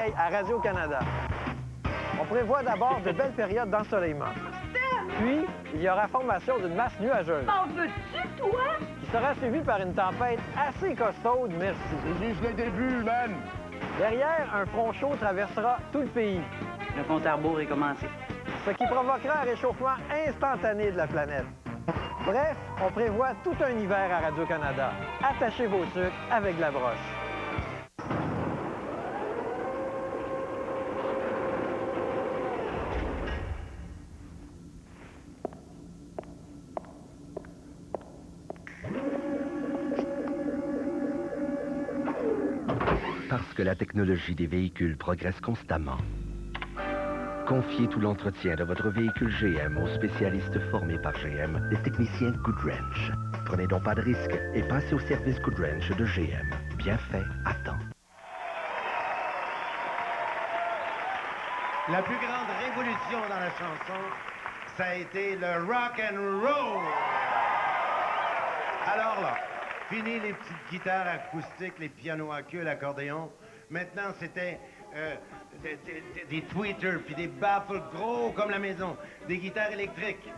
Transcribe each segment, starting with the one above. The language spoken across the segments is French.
soleil à Radio-Canada. On prévoit d'abord de belles périodes d'ensoleillement. Puis, il y aura formation d'une masse nuageuse. M'en veux-tu, toi? Qui sera suivie par une tempête assez costaude, merci. C'est juste le début, man! Derrière, un front chaud traversera tout le pays. Le compte à rebours est commencé. Ce qui provoquera un réchauffement instantané de la planète. Bref, on prévoit tout un hiver à Radio-Canada. Attachez vos sucres avec de la broche. Parce que la technologie des véhicules progresse constamment. Confiez tout l'entretien de votre véhicule GM aux spécialistes formés par GM, les techniciens Goodwrench. Prenez donc pas de risques et passez au service Goodwrench de GM. Bien fait, à temps. La plus grande révolution dans la chanson, ça a été le rock and roll. Alors là, fini les petites guitares acoustiques, les pianos à queue, l'accordéon. Maintenant, c'était des tweeters, puis des baffles gros comme la maison, des guitares électriques,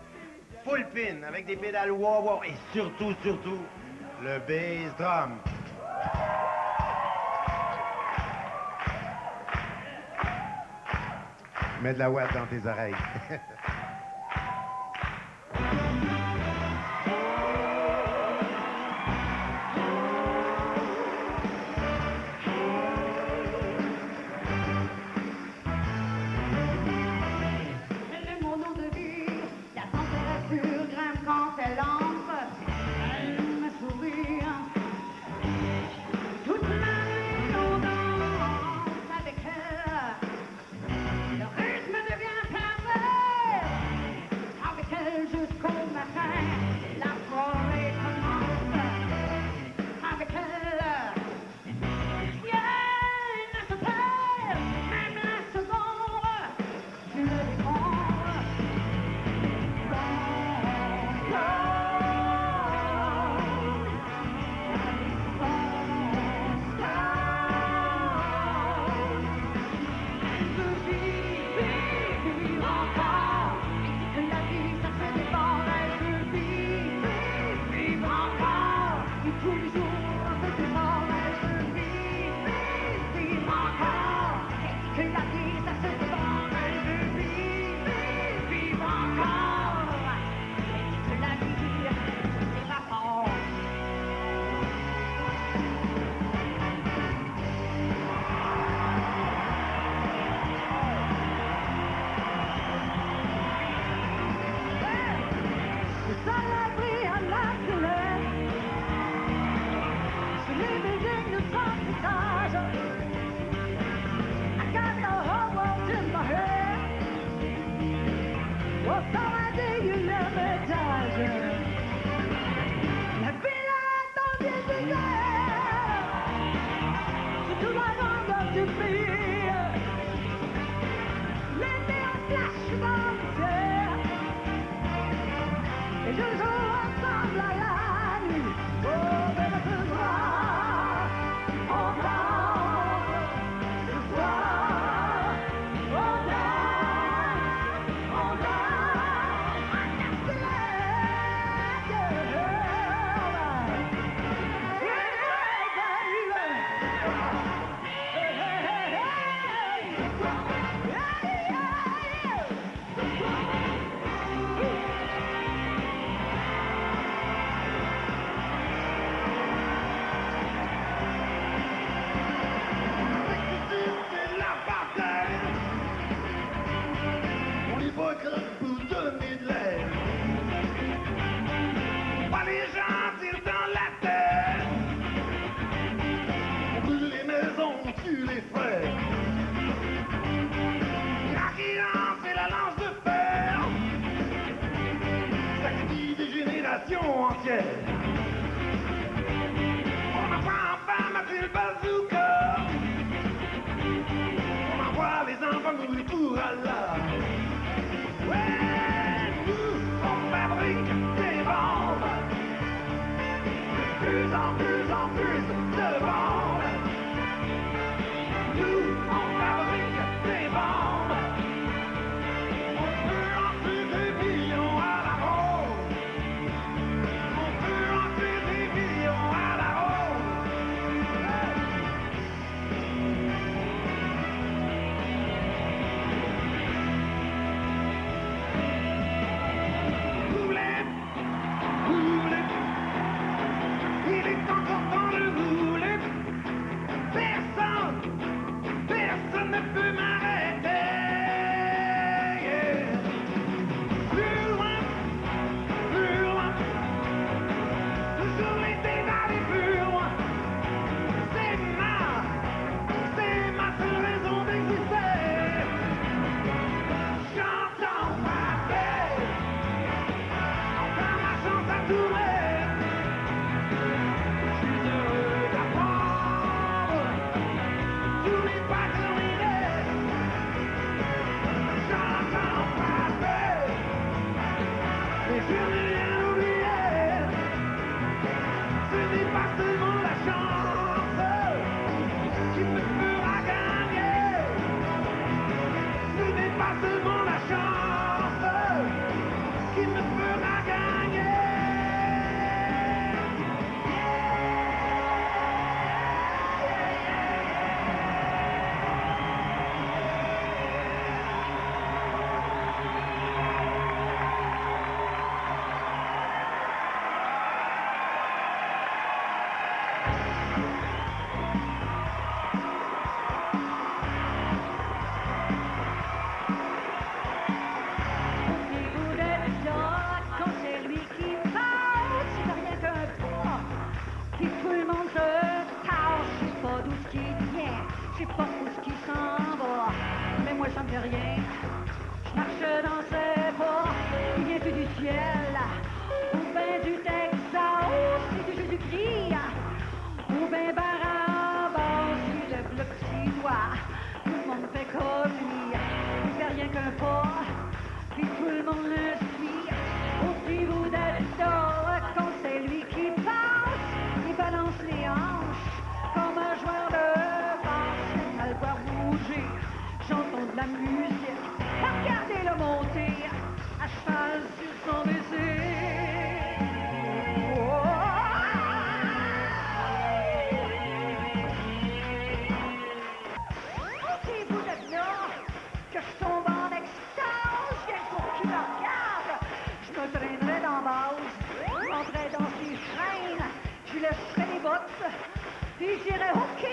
full pin, avec des pédales wah-wah, et surtout, le bass drum. Mets de la ouate dans tes oreilles. entière. On apprend enfin à mater le bazooka. On envoie les enfants mourir pour Allah. Ouais, nous, on fabrique des bombes. De plus en plus de bombes. Nous, on fabrique moi ça me fait rien. Je marche dans ses pas, il vient plus du ciel, ou ben du Texas, c'est du Jésus-Christ, ou ben Barabbas, il lève le petit doigt, tout le monde fait comme lui, il fait rien qu'un pas, puis tout le monde le suit, au petit bout d'être quand c'est lui qui passe, il balance les hanches, comme un joueur de basse, à le voir bouger, j'entends de la musique, regardez-le monter, à cheval sur son baiser. Ôtez-vous de là, que je tombe en extase, rien que pour qu'il me regarde, je me traînerais dans base, je rentrerais dans ses chaînes, je lui laisserais les bottes, puis j'irais OK,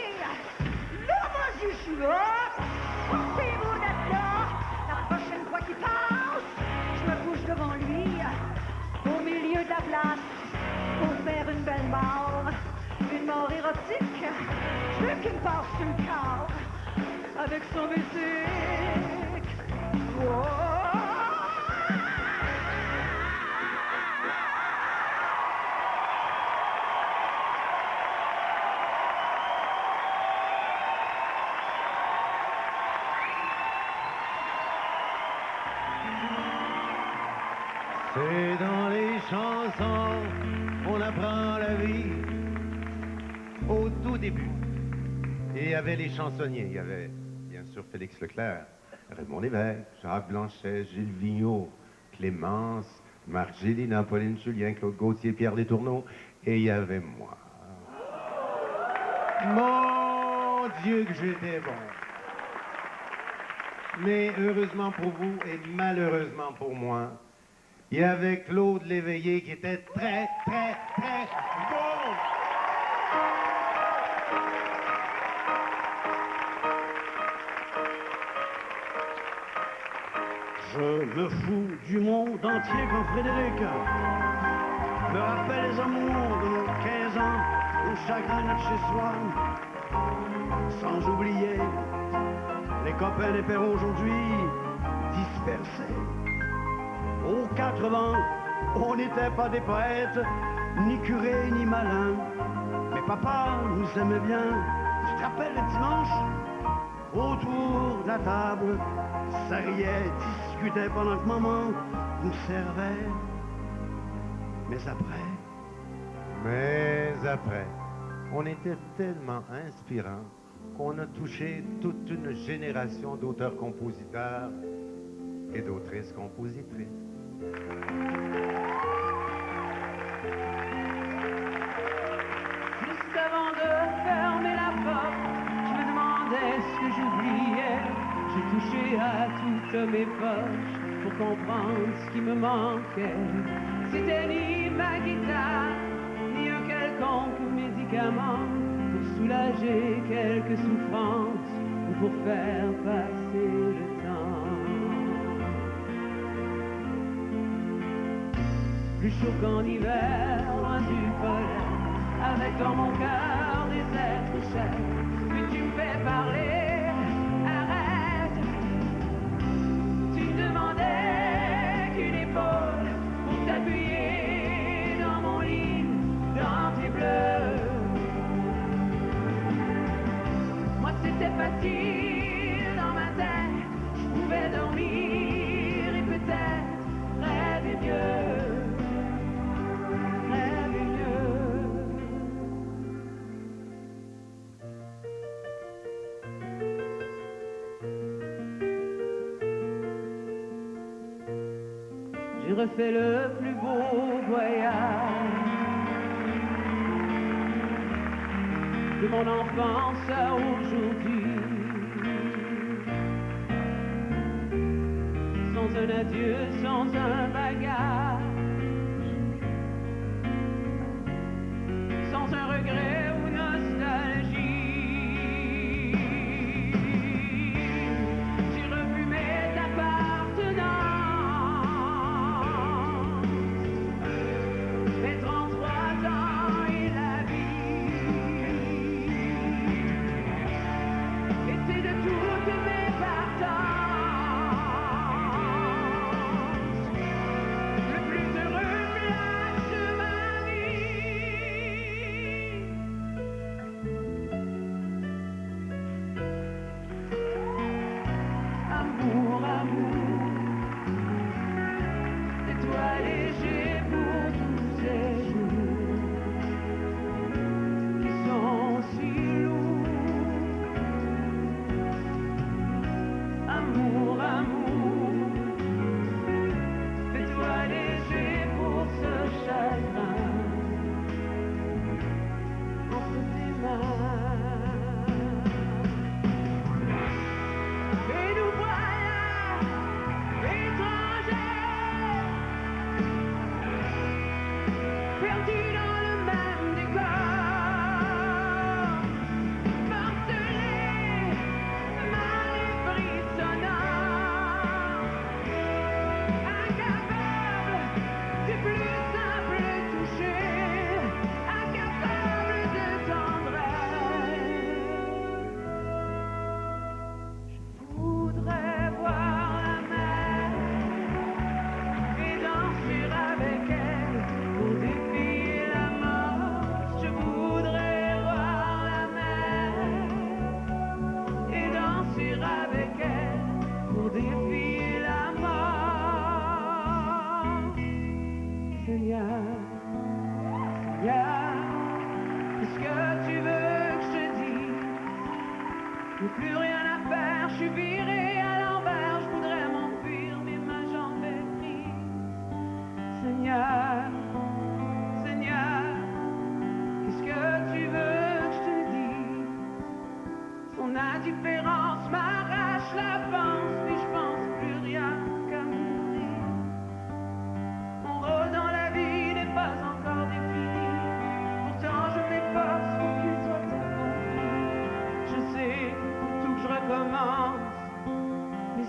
là, vas-y, je suis là, ôtez-vous de là, la prochaine fois qu'il passe, je me couche devant lui, au milieu de la place, pour faire une belle mort, une mort érotique, je veux qu'il me passe sur le corps, avec son musique. C'est dans les chansons qu'on apprend la vie. Au tout début, et il y avait les chansonniers. Il y avait bien sûr Félix Leclerc, Raymond Lévesque, Jacques Blanchet, Gilles Vigneault, Clémence, Marc Gélina, Pauline Julien, Claude Gauthier, Pierre Letourneau, et il y avait moi. Mon Dieu que j'étais bon! Mais heureusement pour vous et malheureusement pour moi, il y avait Claude Léveillé qui était très, très, très bon! Je me fous du monde entier quand Frédéric me rappelle les amours de nos 15 ans, nos chagrins de chez soi. Sans oublier les copains des pères aujourd'hui dispersés. Aux 4 vents, on n'était pas des poètes, ni curés, ni malins. Mais papa nous aimait bien. Tu te rappelles le dimanche? Autour de la table, ça riait, discutait pendant que maman nous servait. Mais après, on était tellement inspirants qu'on a touché toute une génération d'auteurs-compositeurs et d'autrices-compositrices. Juste avant de fermer la porte, je me demandais ce que j'oubliais. J'ai touché à toutes mes poches pour comprendre ce qui me manquait. C'était ni ma guitare, ni un quelconque médicament pour soulager quelques souffrances ou pour faire passer le temps. Plus chaud qu'en hiver, loin du polaire, avec dans mon cœur des êtres chers. Puis tu me fais parler, arrête. Tu me demandais qu'une épaule pour t'appuyer dans mon lit, dans tes bleus. Moi c'était facile dans ma tête, je pouvais dormir et peut-être rêver mieux. J'ai refait le plus beau voyage de mon enfance à aujourd'hui, sans un adieu, sans un bagage, sans un regret ou nostalgie. J'ai revu mes appartenances, mes 33 ans et la vie. Et c'est de toutes mes partances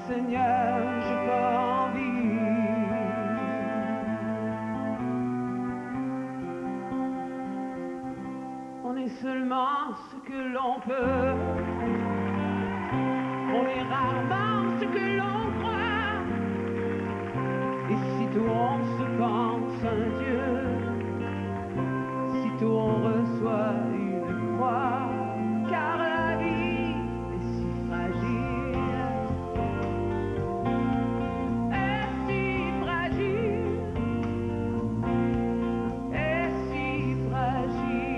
Seigneur, j'ai pas envie. On est seulement ce que l'on peut. On est rarement ce que l'on croit. Et sitôt on se pense un Dieu, sitôt on reçoit une croix. Car la vie est si fragile, est si fragile, est si fragile.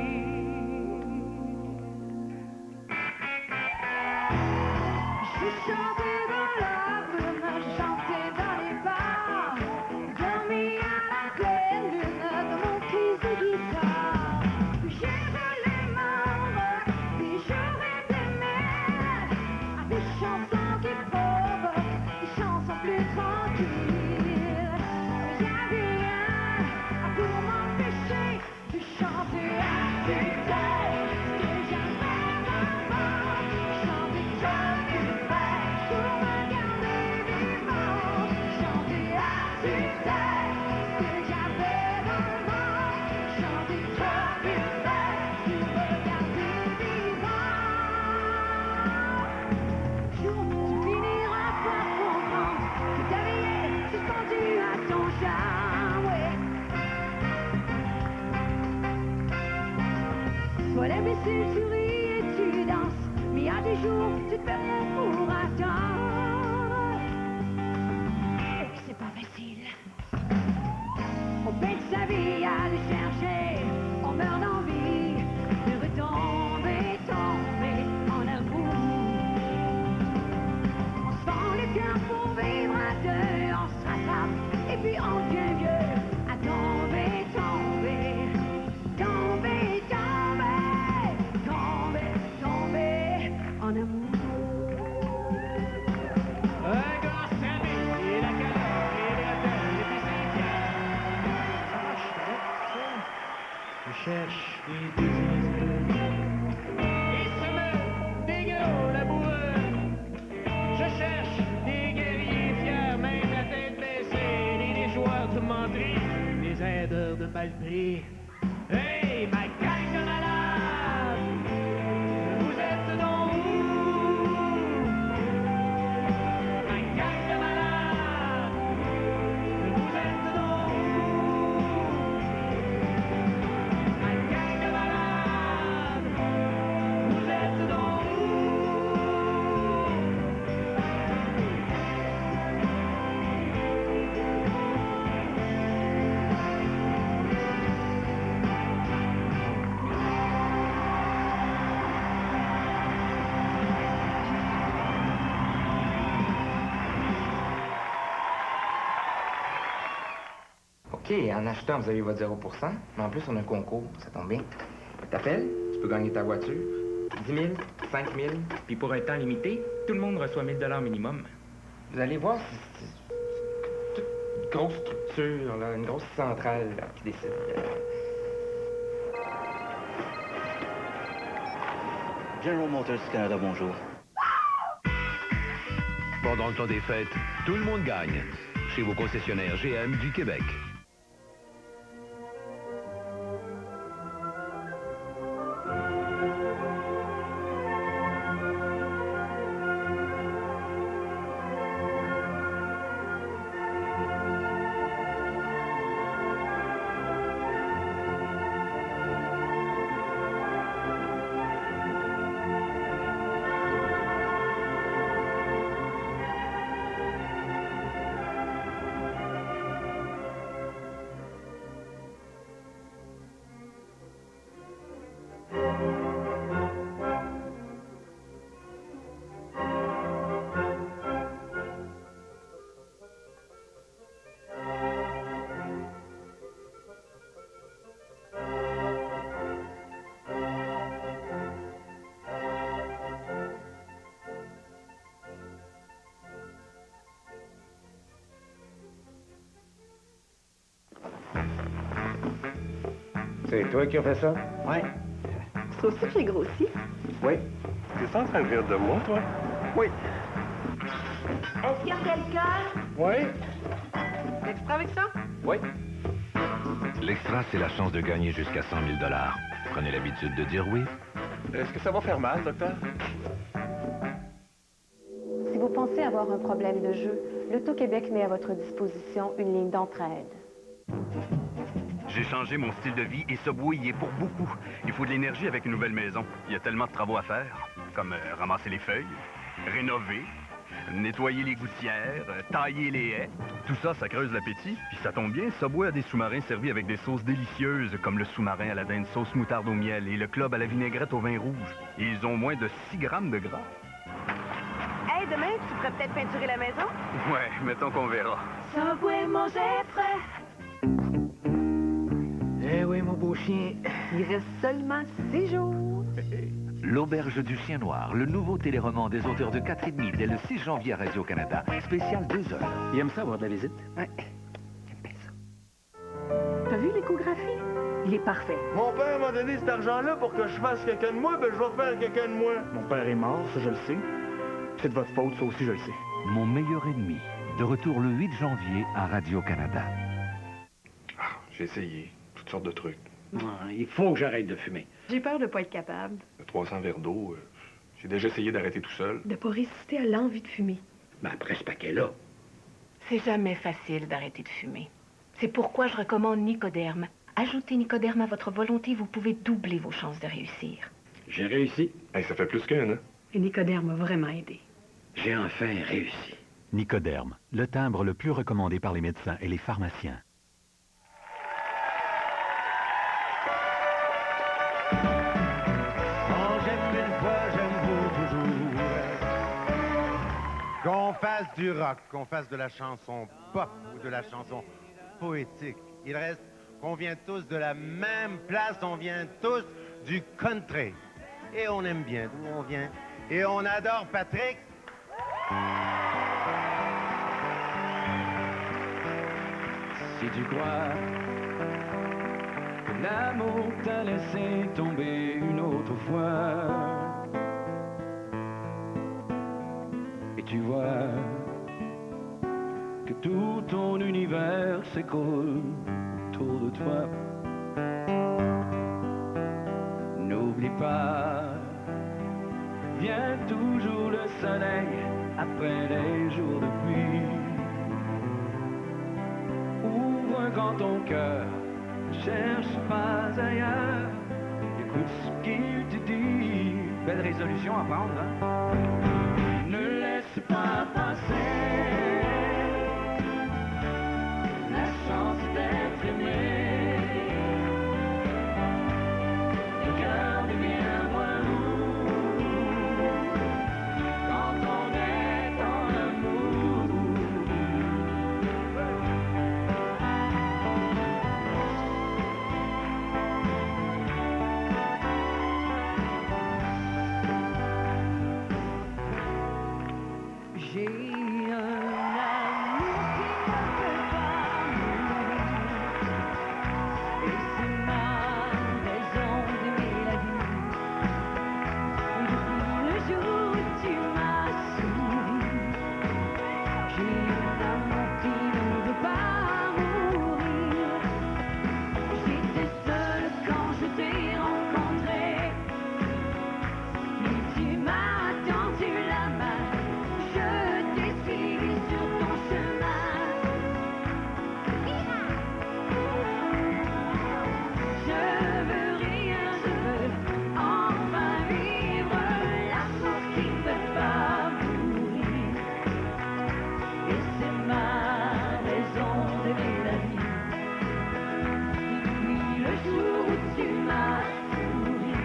Je chantais dans la brume, je chantais dans les bars, dormi à la pleine lune de mon crise de guitare. J'ai volé mon rock, des jours et des mers, à des chansons qui provoquent, des chansons plus tranquilles. J'avais rien pour m'empêcher de chanter à tue-tête ce que j'avais vraiment. Chanter comme une bête pour me garder vivant. Chanter à tue-tête ce que j'avais vraiment. Chanter comme une bête pour me garder vivant. Jour, tu finiras par comprendre que ta vie est suspendue à ton charme, ouais. Toi l'imbécile, tu ris et tu danses, mais y a des jours, tu te fais rien pour attendre. Et puis c'est pas facile. On paie sa vie à le chercher, on meurt d'envie de retomber, tomber en amour. On se fend le cœur pour vivre à deux, on se rattrape et puis on devient vieux à tomber, tomber, tomber, tomber, tomber, tomber en amour. Un grand service et la calotte, les bretelles, les piscines. Je cherche Des désirs, des semeurs, des gros laboureux. Je cherche des guerriers fiers, même la tête baissée, des joueurs de menterie, des aideurs de mal pris. Hey, ma gang de malades, vous êtes donc où? Ma gang de malades, vous êtes donc où? Ma gang de malades, vous êtes donc où? OK, en achetant, vous avez votre 0 %, mais en plus, on a un concours, ça tombe bien. T'appelles, tu peux gagner ta voiture, 10 000, 5 000. Puis pour un temps limité, tout le monde reçoit 1000 $ minimum. Vous allez voir, c'est toute une grosse structure, là, une grosse centrale là, qui décide. General Motors du Canada, bonjour. Pendant le temps des fêtes, tout le monde gagne. Chez vos concessionnaires GM du Québec. C'est toi qui as fait ça? Oui. Tu trouves ça que j'ai grossi? Oui. T'es en train de rire de moi, toi? Oui. Est-ce qu'il y a quelqu'un? Oui? L'extra avec ça? Oui. L'extra, c'est la chance de gagner jusqu'à 100 000 $. Prenez l'habitude de dire oui. Est-ce que ça va faire mal, docteur? Si vous pensez avoir un problème de jeu, l'Auto-Québec met à votre disposition une ligne d'entraide. J'ai changé mon style de vie et Subway y est pour beaucoup. Il faut de l'énergie avec une nouvelle maison. Il y a tellement de travaux à faire, comme ramasser les feuilles, rénover, nettoyer les gouttières, tailler les haies. Tout ça, ça creuse l'appétit. Puis ça tombe bien, Subway a des sous-marins servis avec des sauces délicieuses, comme le sous-marin à la dinde sauce moutarde au miel et le club à la vinaigrette au vin rouge. Et ils ont moins de 6 grammes de gras. Hey, demain, tu pourrais peut-être peinturer la maison? Ouais, mettons qu'on verra. Subway, manger frais. Eh oui, mon beau chien. Il reste seulement 6 jours. L'Auberge du Chien Noir, le nouveau téléroman des auteurs de 4,5 dès le 6 janvier à Radio-Canada. Spécial 2 heures. Il aime ça avoir de la visite? Ouais. T'as vu l'échographie? Il est parfait. Mon père m'a donné cet argent-là pour que je fasse quelqu'un de moi, ben je vais faire quelqu'un de moi. Mon père est mort, ça je le sais. C'est de votre faute, ça aussi je le sais. Mon meilleur ennemi. De retour le 8 janvier à Radio-Canada. J'ai essayé toutes sortes de trucs. Il faut que j'arrête de fumer. J'ai peur de pas être capable. 300 verres d'eau, j'ai déjà essayé d'arrêter tout seul. De pas résister à l'envie de fumer. Mais après ce paquet-là. C'est jamais facile d'arrêter de fumer. C'est pourquoi je recommande Nicoderme. Ajoutez Nicoderme à votre volonté, vous pouvez doubler vos chances de réussir. J'ai réussi. Hey, ça fait plus qu'un, hein? Et Nicoderme m'a vraiment aidé. J'ai enfin réussi. Nicoderme, le timbre le plus recommandé par les médecins et les pharmaciens. Quand j'aime une fois, j'aime vous toujours. Qu'on fasse du rock, qu'on fasse de la chanson pop ou de la chanson poétique. Il reste qu'on vient tous de la même place, on vient tous du country. Et on aime bien d'où on vient. Et on adore Patrick. Si tu crois que l'amour t'a laissé tomber une autre fois, et tu vois que tout ton univers s'écroule autour de toi, n'oublie pas, vient toujours le soleil après les jours de pluie. Ouvre grand ton cœur, cherche pas ailleurs, écoute ce qu'il te dit. Belle résolution à prendre, hein? Ne laisse pas passer la chance d'être aimé. Le cœur devient moins lourd quand on est en amour. J'ai un amour qui ne peut pas mourir, et c'est ma raison d'aimer la vie. Et depuis le jour où tu m'as souri, j'ai un amour qui ne veut pas mourir. J'étais seule quand je t'ai rencontré, et tu m'as tendu la main. Je t'ai suivi sur ton chemin. Je veux rien, je veux enfin vivre l'amour qui ne peut pas mourir. Et c'est ma raison d'aimer la vie. Depuis le jour où tu m'as souri,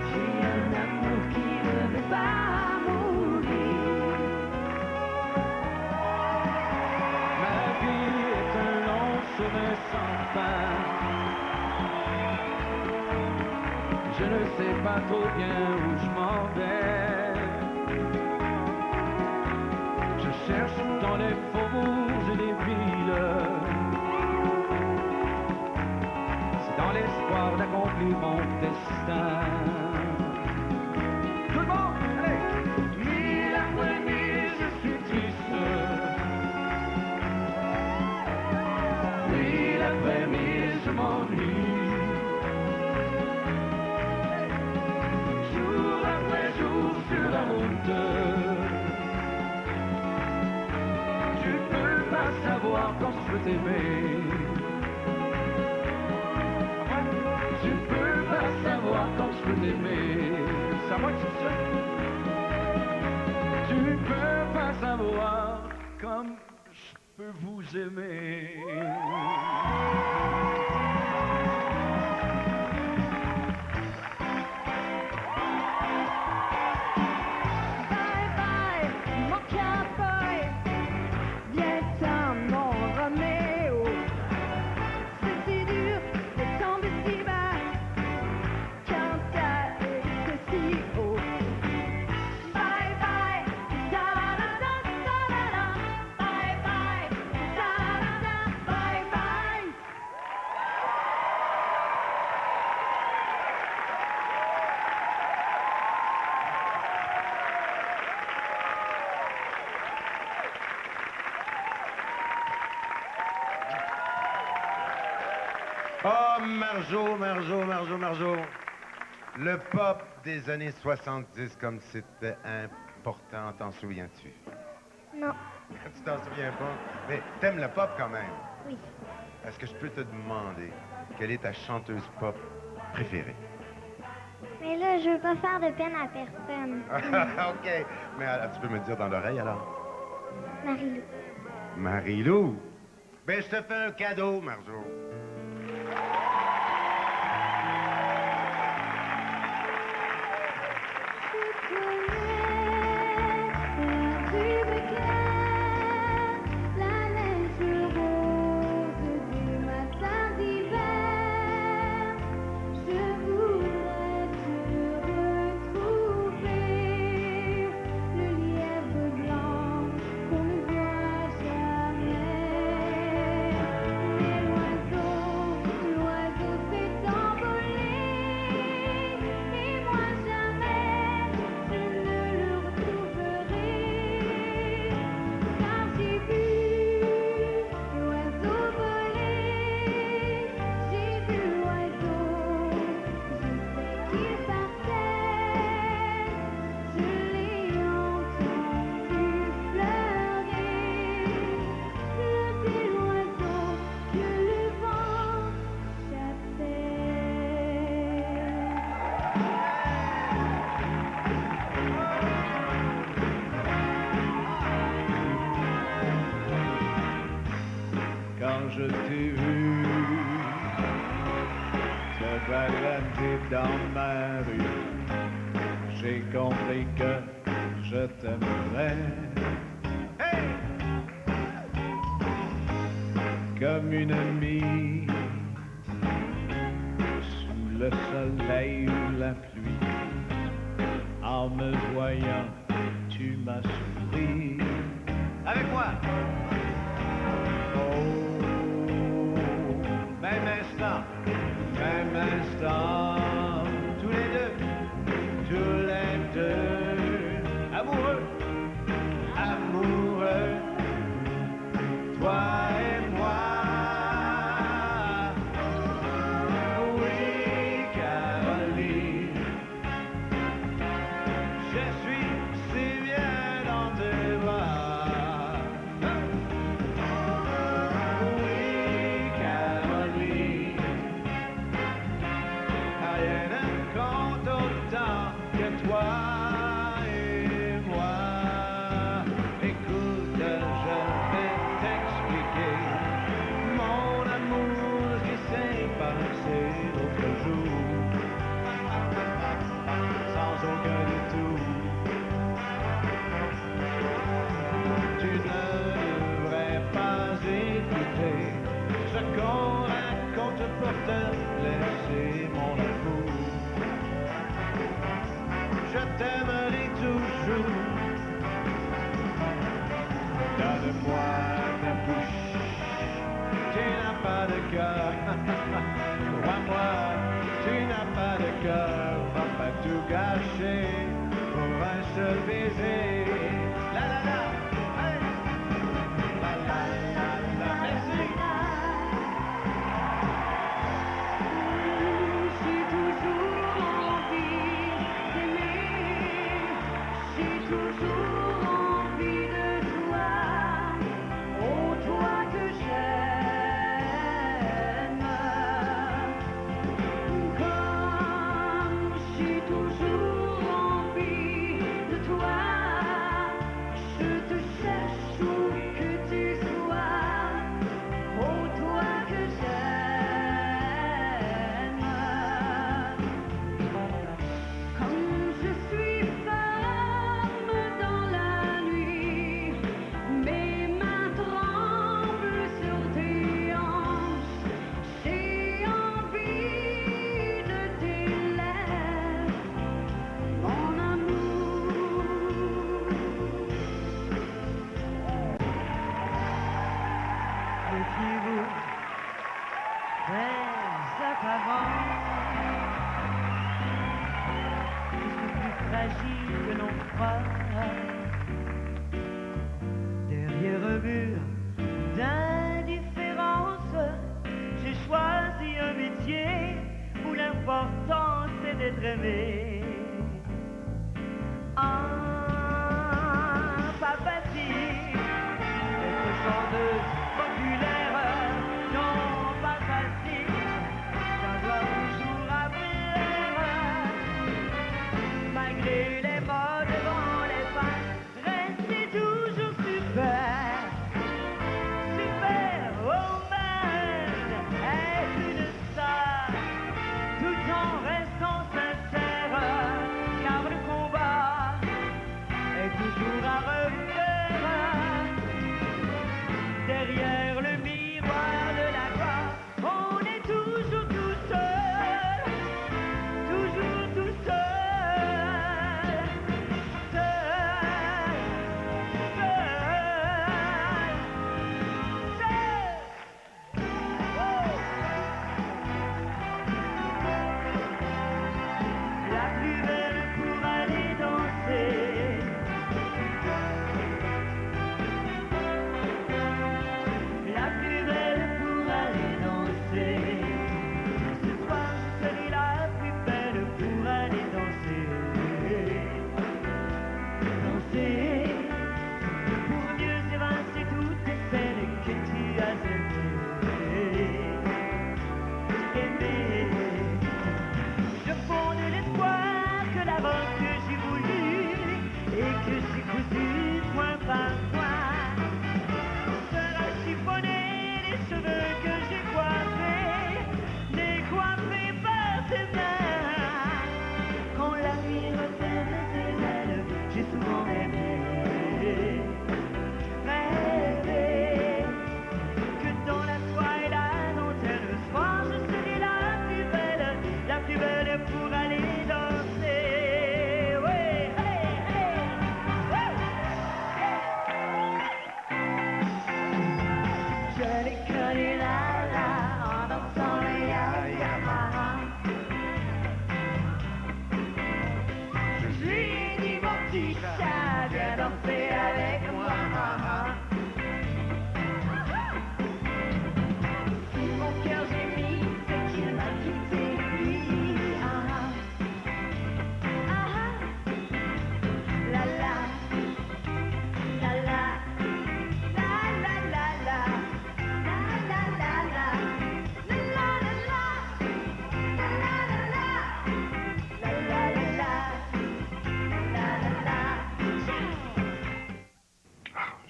j'ai un amour qui ne veut pas mourir. Ma vie est un long chemin sans fin. Je ne sais pas trop bien où je m'en vais. Je cherche dans les faubourgs et les villes. C'est dans l'espoir d'accomplir mon destin. Tout le monde, allez! Mille après mille, je suis pas savoir quand je peux t'aimer. Tu peux pas savoir quand je peux t'aimer. C'est à moi que tu dis ça. Tu peux pas savoir comme je peux vous aimer. Bye bye, mon cowboy. Viens-t'en, mon Roméo. C'est si dur de tomber si bas quand t'as été si haut. Bye bye, da-da-da, da-da-da. Bye bye, da-da-da, bye bye. Oh, Marjo. Le pop des années 70, comme c'était important, t'en souviens-tu? Non. Tu t'en souviens pas? Mais t'aimes le pop quand même? Oui. Est-ce que je peux te demander quelle est ta chanteuse pop préférée? Mais là, je veux pas faire de peine à personne. OK. Mais alors, tu peux me dire dans l'oreille, alors? Marie-Lou. Marie-Lou? Ben, je te fais un cadeau, Marjo. La neige rose du matin d'hiver, je voudrais te retrouver, le lièvre blanc qu'on ne voit jamais. Mais l'oiseau s'est envolé, et moi jamais je ne le retrouverai. Car j'ai vu l'oiseau voler, j'ai vu l'oiseau, je sais qu'il partait, je l'ai entendu pleurer, le petit oiseau que le vent chassait. Quand je t'ai vu te balader dans ma rue, j'ai compris que je t'aimerais. Comme une amie, sous le soleil ou la pluie, en me voyant, tu m'as souri. Avec moi! Même instant, tous les deux, amoureux, toi et moi. Oui, Caroline, je suis si bien dans tes bras. Oui, Caroline, rien ne compte autant que toi et moi. Écoute, je vais t'expliquer mon amour qui s'est passé l'autre jour, sans aucun détour. Tu ne devrais pas écouter ce qu'on raconte pour te laisser mon amour. Je t'aimerai toujours. Donne-moi ta bouche, tu n'as pas de cœur. Crois-moi, tu n'as pas de cœur. Va pas tout gâcher pour un seul baiser. La la la, hey. La la la la, merci. J'ai toujours envie d'aimer, j'ai toujours envie de toi. Oh toi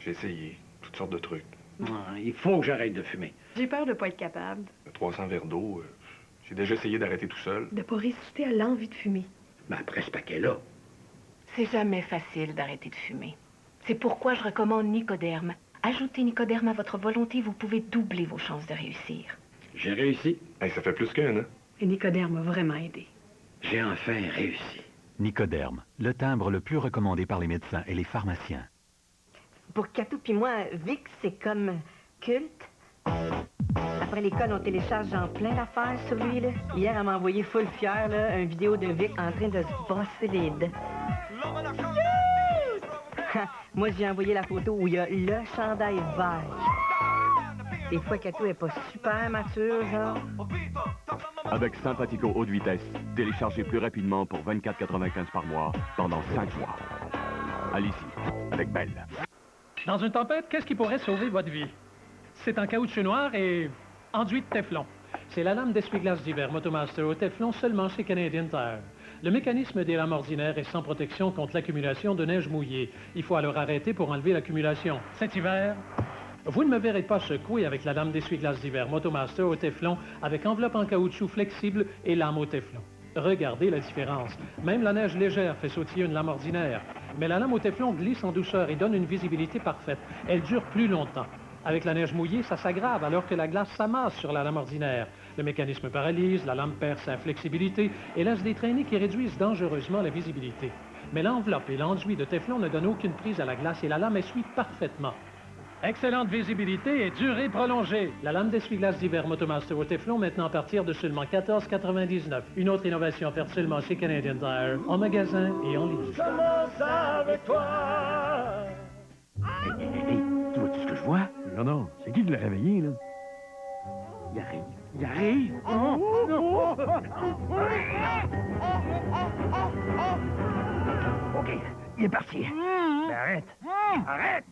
J'ai essayé toutes sortes de trucs. Il faut que j'arrête de fumer. J'ai peur de pas être capable. 300 verres d'eau. J'ai déjà essayé d'arrêter tout seul. De pas résister à l'envie de fumer. Mais après ce paquet-là. C'est jamais facile d'arrêter de fumer. C'est pourquoi je recommande Nicoderme. Ajoutez Nicoderme à votre volonté, vous pouvez doubler vos chances de réussir. J'ai réussi. Hey, ça fait plus qu'un an. Et Nicoderme m'a vraiment aidé. J'ai enfin réussi. Nicoderme, le timbre le plus recommandé par les médecins et les pharmaciens. Pour Catou puis moi, Vic, c'est comme culte. Après l'école, on télécharge en plein d'affaires sur lui, là. Hier, elle m'a envoyé full fière, là, une vidéo de Vic en train de se brosser les dents. Moi, j'ai envoyé la photo où il y a le chandail vert. Des fois, Catou est pas super mature, genre. Avec Sympathico haute vitesse, téléchargez plus rapidement pour 24,95 par mois pendant 5 mois. Allez-y, avec Belle. Dans une tempête, qu'est-ce qui pourrait sauver votre vie? C'est en caoutchouc noir et enduit de téflon. C'est la lame d'essuie-glace d'hiver Motomaster au téflon seulement chez Canadian Tire. Le mécanisme des lames ordinaires est sans protection contre l'accumulation de neige mouillée. Il faut alors arrêter pour enlever l'accumulation. Cet hiver, vous ne me verrez pas secouer avec la lame d'essuie-glace d'hiver Motomaster au téflon avec enveloppe en caoutchouc flexible et lame au téflon. Regardez la différence. Même la neige légère fait sautiller une lame ordinaire. Mais la lame au téflon glisse en douceur et donne une visibilité parfaite. Elle dure plus longtemps. Avec la neige mouillée, ça s'aggrave alors que la glace s'amasse sur la lame ordinaire. Le mécanisme paralyse, la lame perd sa flexibilité et laisse des traînées qui réduisent dangereusement la visibilité. Mais l'enveloppe et l'enduit de téflon ne donnent aucune prise à la glace et la lame essuie parfaitement. Excellente visibilité et durée prolongée. La lame d'essuie-glace d'hiver Motomaster au téflon maintenant à partir de seulement 14,99. Une autre innovation offerte seulement chez Canadian Tire, en magasin et en ligne. Je commence avec toi. Hey, tu vois-tu ce que je vois? Non, c'est qui de le réveiller, là? Il arrive! OK, il est parti. Mais arrête!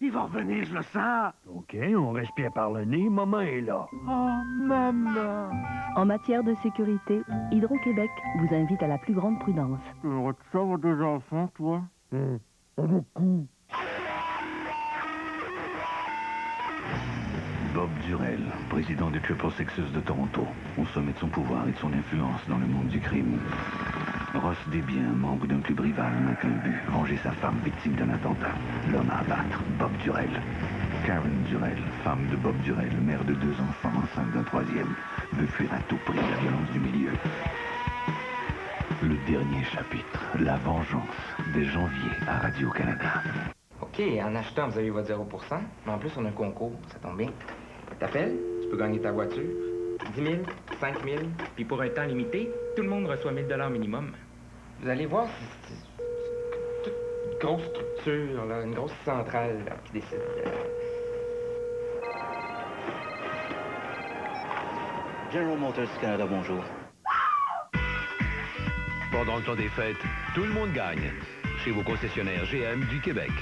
Il va revenir, je le sens. OK, on respire par le nez, maman est là. Oh, maman! En matière de sécurité, Hydro-Québec vous invite à la plus grande prudence. Tu ça, avoir deux enfants, toi? Beaucoup. Bob Durel, président des Triple Sixes de Toronto, au sommet de son pouvoir et de son influence dans le monde du crime. Ross Desbiens, membre d'un club rival, n'a qu'un but, venger sa femme victime d'un attentat. L'homme à abattre, Bob Durel. Karen Durel, femme de Bob Durel, mère de 2 enfants, enceinte d'un 3e, veut fuir à tout prix la violence du milieu. Le dernier chapitre, la vengeance, dès janvier à Radio-Canada. OK, en achetant, vous avez votre 0 %, mais en plus, on a un concours, ça tombe bien. T'appelles, tu peux gagner ta voiture, 10 000, 5 000. Puis pour un temps limité, tout le monde reçoit 1 000 minimum. Vous allez voir, c'est toute une grosse structure, là, une grosse centrale là, qui décide. General Motors Canada, bonjour. Pendant le temps des fêtes, tout le monde gagne. Chez vos concessionnaires GM du Québec.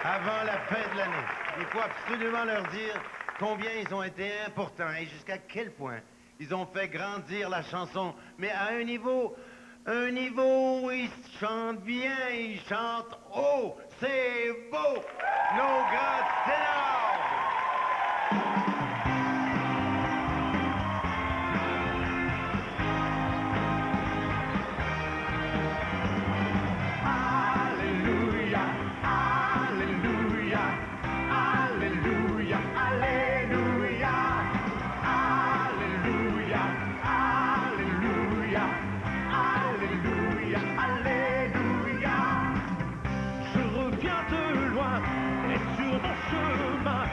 Avant la fin de l'année, il faut absolument leur dire combien ils ont été importants et jusqu'à quel point ils ont fait grandir la chanson, mais à un niveau où ils chantent bien, ils chantent haut, c'est beau, nos grands ténors! Je reviens de loin et sur mon chemin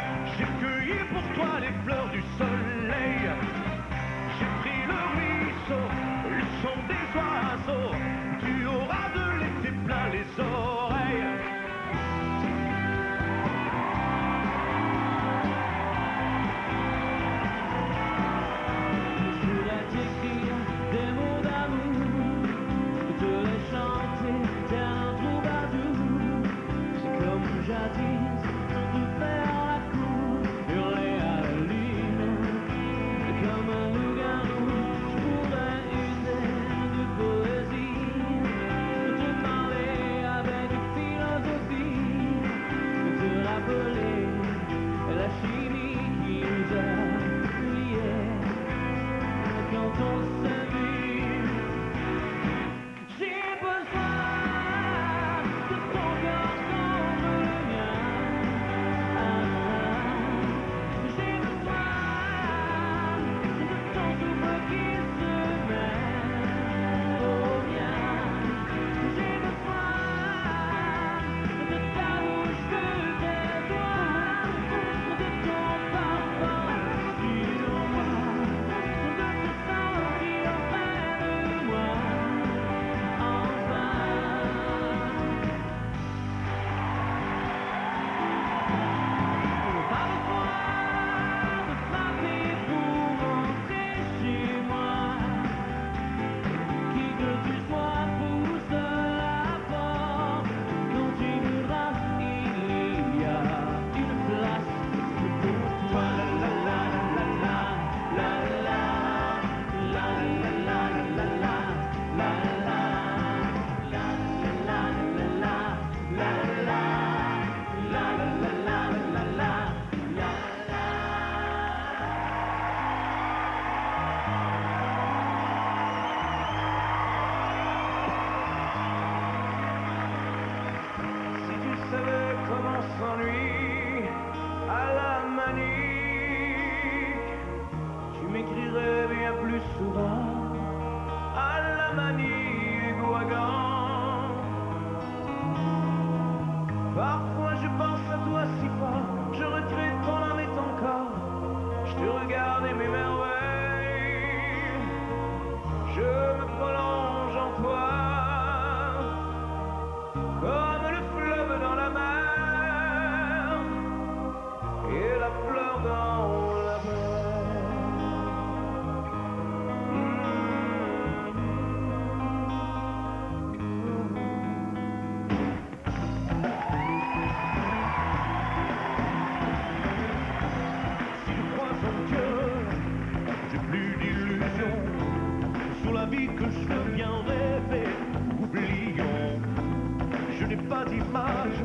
pas d'image,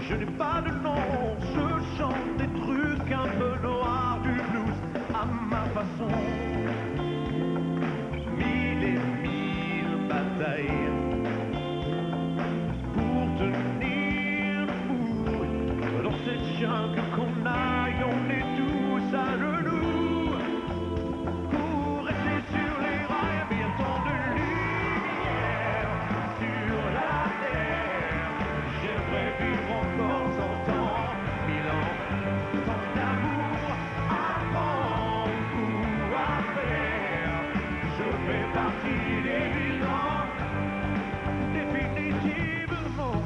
je n'ai pas de nom, je chante des trucs un peu noirs du blues à ma façon. Mille et mille batailles pour tenir debout dans cette jungle qu'on aille, on est tous à genoux pour rester sur les rails, mais tant de lumière sur la terre. J'aimerais vivre encore 100 ans, 1000 ans, tant d'amour à prendre ou à faire. Je fais partie des vivants, définitivement.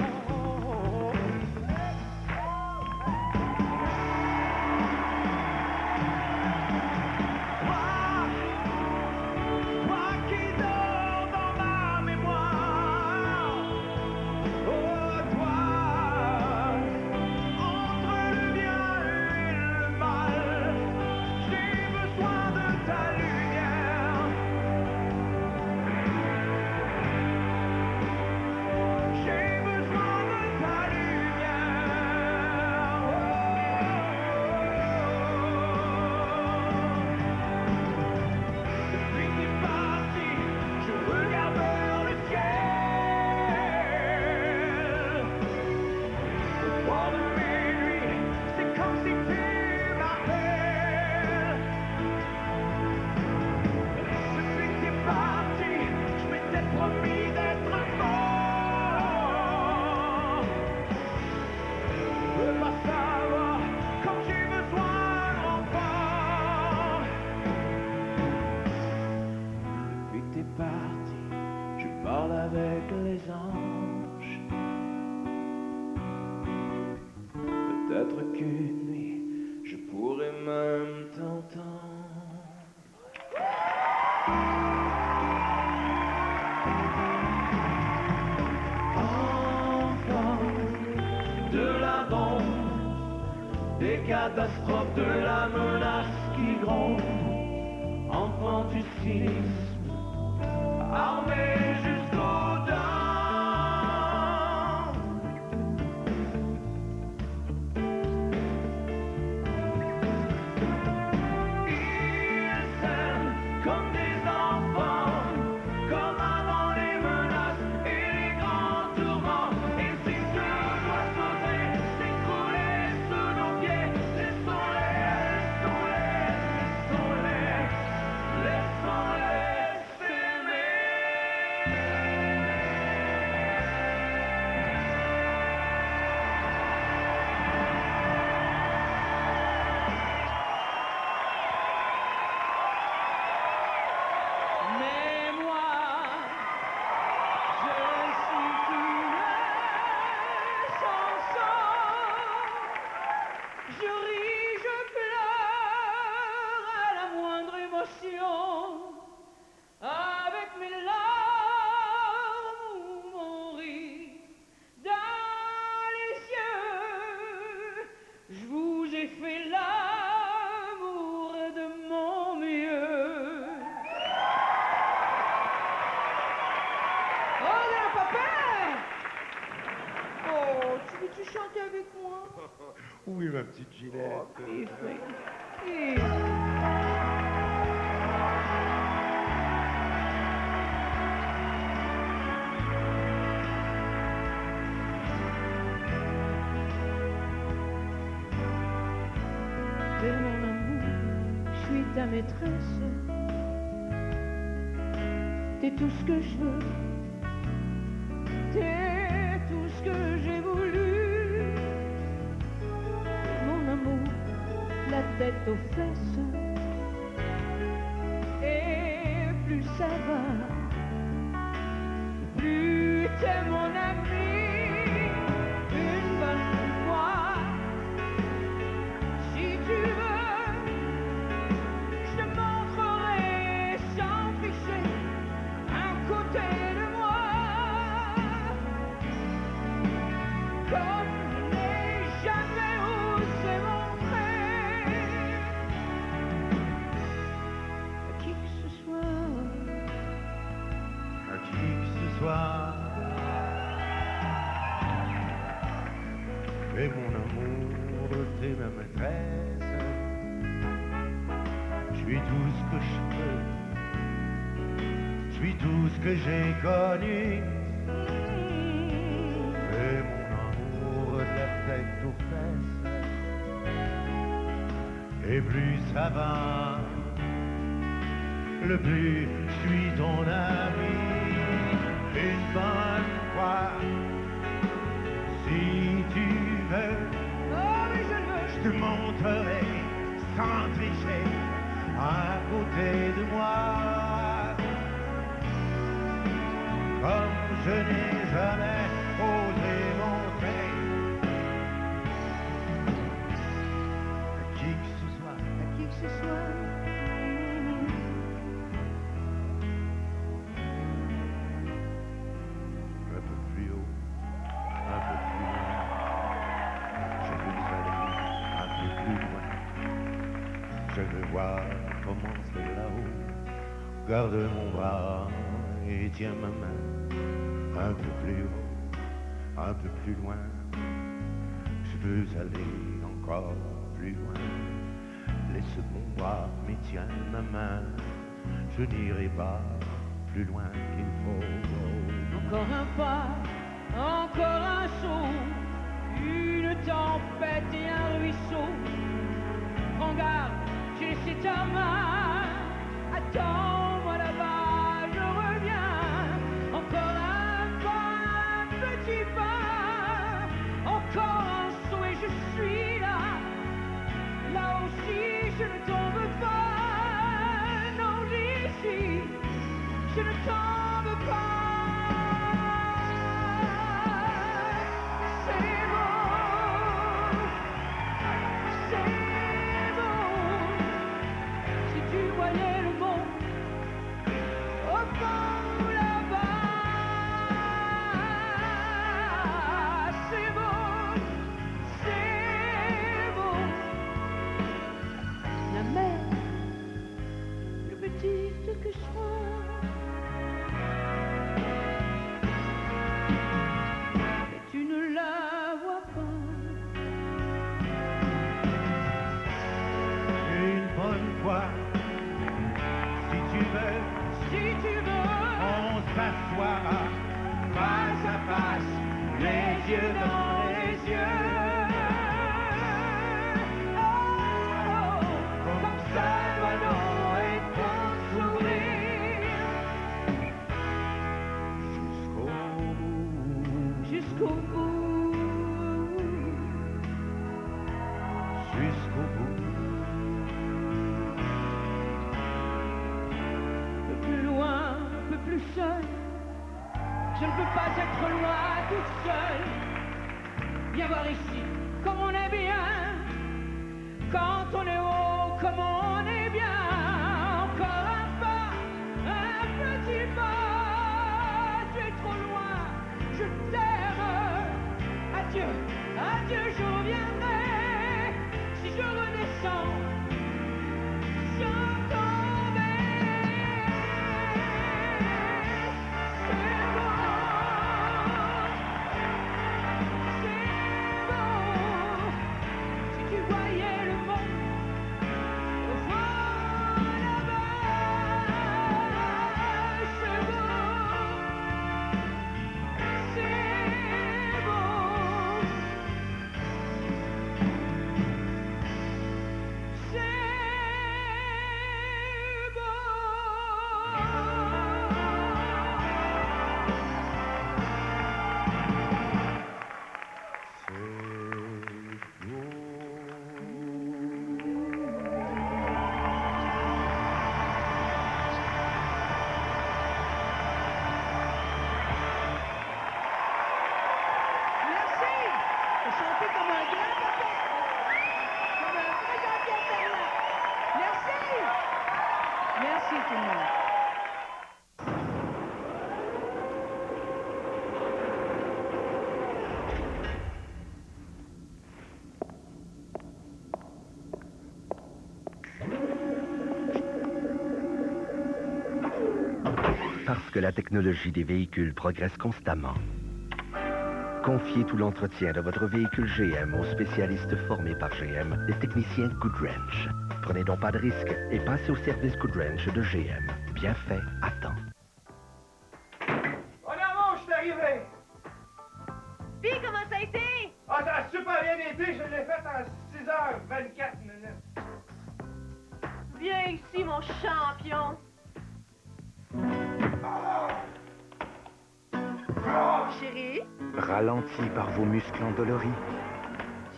Toi qui dors dans ma mémoire, oh toi, entre le bien et le mal, j'ai besoin de ta lumière. J'ai besoin de ta lumière. Depuis que t'es parti, je regarde vers le ciel. Au bord de mes nuits, c'est comme si tu m'appelles. Depuis que t'es parti, je m'étais promis d'être fort. Je veux pas savoir comme j'ai besoin d'enfant. Depuis que t'es parti, je parle avec les anges. Peut-être qu'une nuit, je pourrais même t'entendre. Enfant de la bombe, des catastrophes, de la menace qui gronde. Enfant du cynisme, armé jusqu'aux dents. Ils s'aiment comme des enfants, comme avant les menaces et les grands tourments. Et si je dois sauter, s'écrouler sous nos pieds, laissons-les, laissons-les s'aimer. Mais moi, je suis une chanson. Je ris, je pleure à la moindre émotion. Avec mes larmes ou mon rire dans les yeux, je vous ai fait l'amour de mon mieux. Oh là, papa! Oh, tu veux-tu chanter avec moi? Oui, ma petite Gillette. Fais mon amour, je suis ta maîtresse. T'es tout ce que je veux, t'es tout ce que j'ai voulu. Mon amour, la tête aux fesses. Et plus ça va, plus t'es mon ami. Une bonne fois, si tu veux, je te montrerai sans tricher un côté de moi. Comme je n'ai jamais osé montrer. Et mon amour, t'es ma maîtresse. Je suis tout ce que je peux, je suis tout ce que j'ai connu. Et mon amour, de la tête aux fesses. Et plus ça va, le plus je suis ton ami. Une bonne fois, si tu veux, oh oui, je te montrerai sans tricher à côté de moi, comme je n'ai jamais osé montrer à qui que ce soit, à qui que ce soit. Un peu plus haut, un peu plus loin, je veux aller un peu plus loin. Je veux voir comment c'est là-haut. Garde mon bras et tiens ma main. Un peu plus haut, un peu plus loin. Je veux aller encore plus loin. Laisse-moi voir, mais tiens ma main. Je n'irai pas plus loin qu'il faut. Encore un pas, encore un saut, une tempête et un ruisseau. Prends garde, j'ai laissé ta main. Attends-moi là-bas, je reviens. Encore un pas, un petit pas. Encore un saut et je suis là. Là aussi, je ne tombe pas. Non, j'y suis. Je ne tombe pas. C'est bon. C'est bon. Si tu voyais le monde au fond là-bas. C'est bon. C'est bon. La mer, le petite que je sois. Tu ne la vois pas. Une bonne fois, si tu veux, on s'assoira face à face, les yeux dans les yeux. Oh, comme Salvador et ton sourire. Jusqu'au bout, jusqu'au bout. Un peu plus loin, un peu plus seul. Je ne peux pas être loin toute seule. Viens voir ici, comme on est bien. Quand on est haut, comme on est bien. Encore un pas, un petit pas. Tu es trop loin, je t'aime. Adieu, adieu, je reviendrai. Si je redescends, sans tomber. C'est bon. C'est bon. Si tu voyais le monde au fond là-bas. C'est bon. C'est bon. Parce que la technologie des véhicules progresse constamment, Confiez tout l'entretien de votre véhicule GM aux spécialistes formés par GM, les techniciens Goodwrench. Prenez donc pas de risque et passez au service Goodwrench de GM. Bien fait, à temps. En avant, je suis arrivé! Puis, comment ça a été? Ah, ça a super bien été, je l'ai fait en 6h24 minutes. Viens ici, mon champion. Chérie? Ralenti par vos muscles endoloris.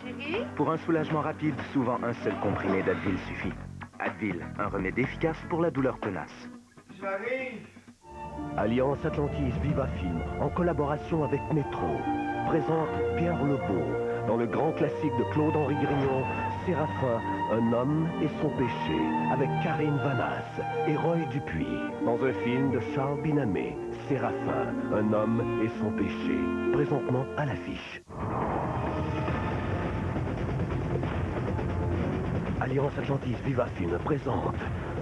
Chérie? Pour un soulagement rapide, souvent un seul comprimé d'Advil suffit. Advil, un remède efficace pour la douleur tenace. J'arrive. Alliance Atlantis Viva Film, en collaboration avec Métro, présente Pierre Lebeau dans le grand classique de Claude-Henri Grignon, Séraphin, un homme et son péché, avec Karine Vanasse et Roy Dupuis, dans un film de Charles Binamé, Séraphin, un homme et son péché, présentement à l'affiche. Alliance Atlantis Viva Film présente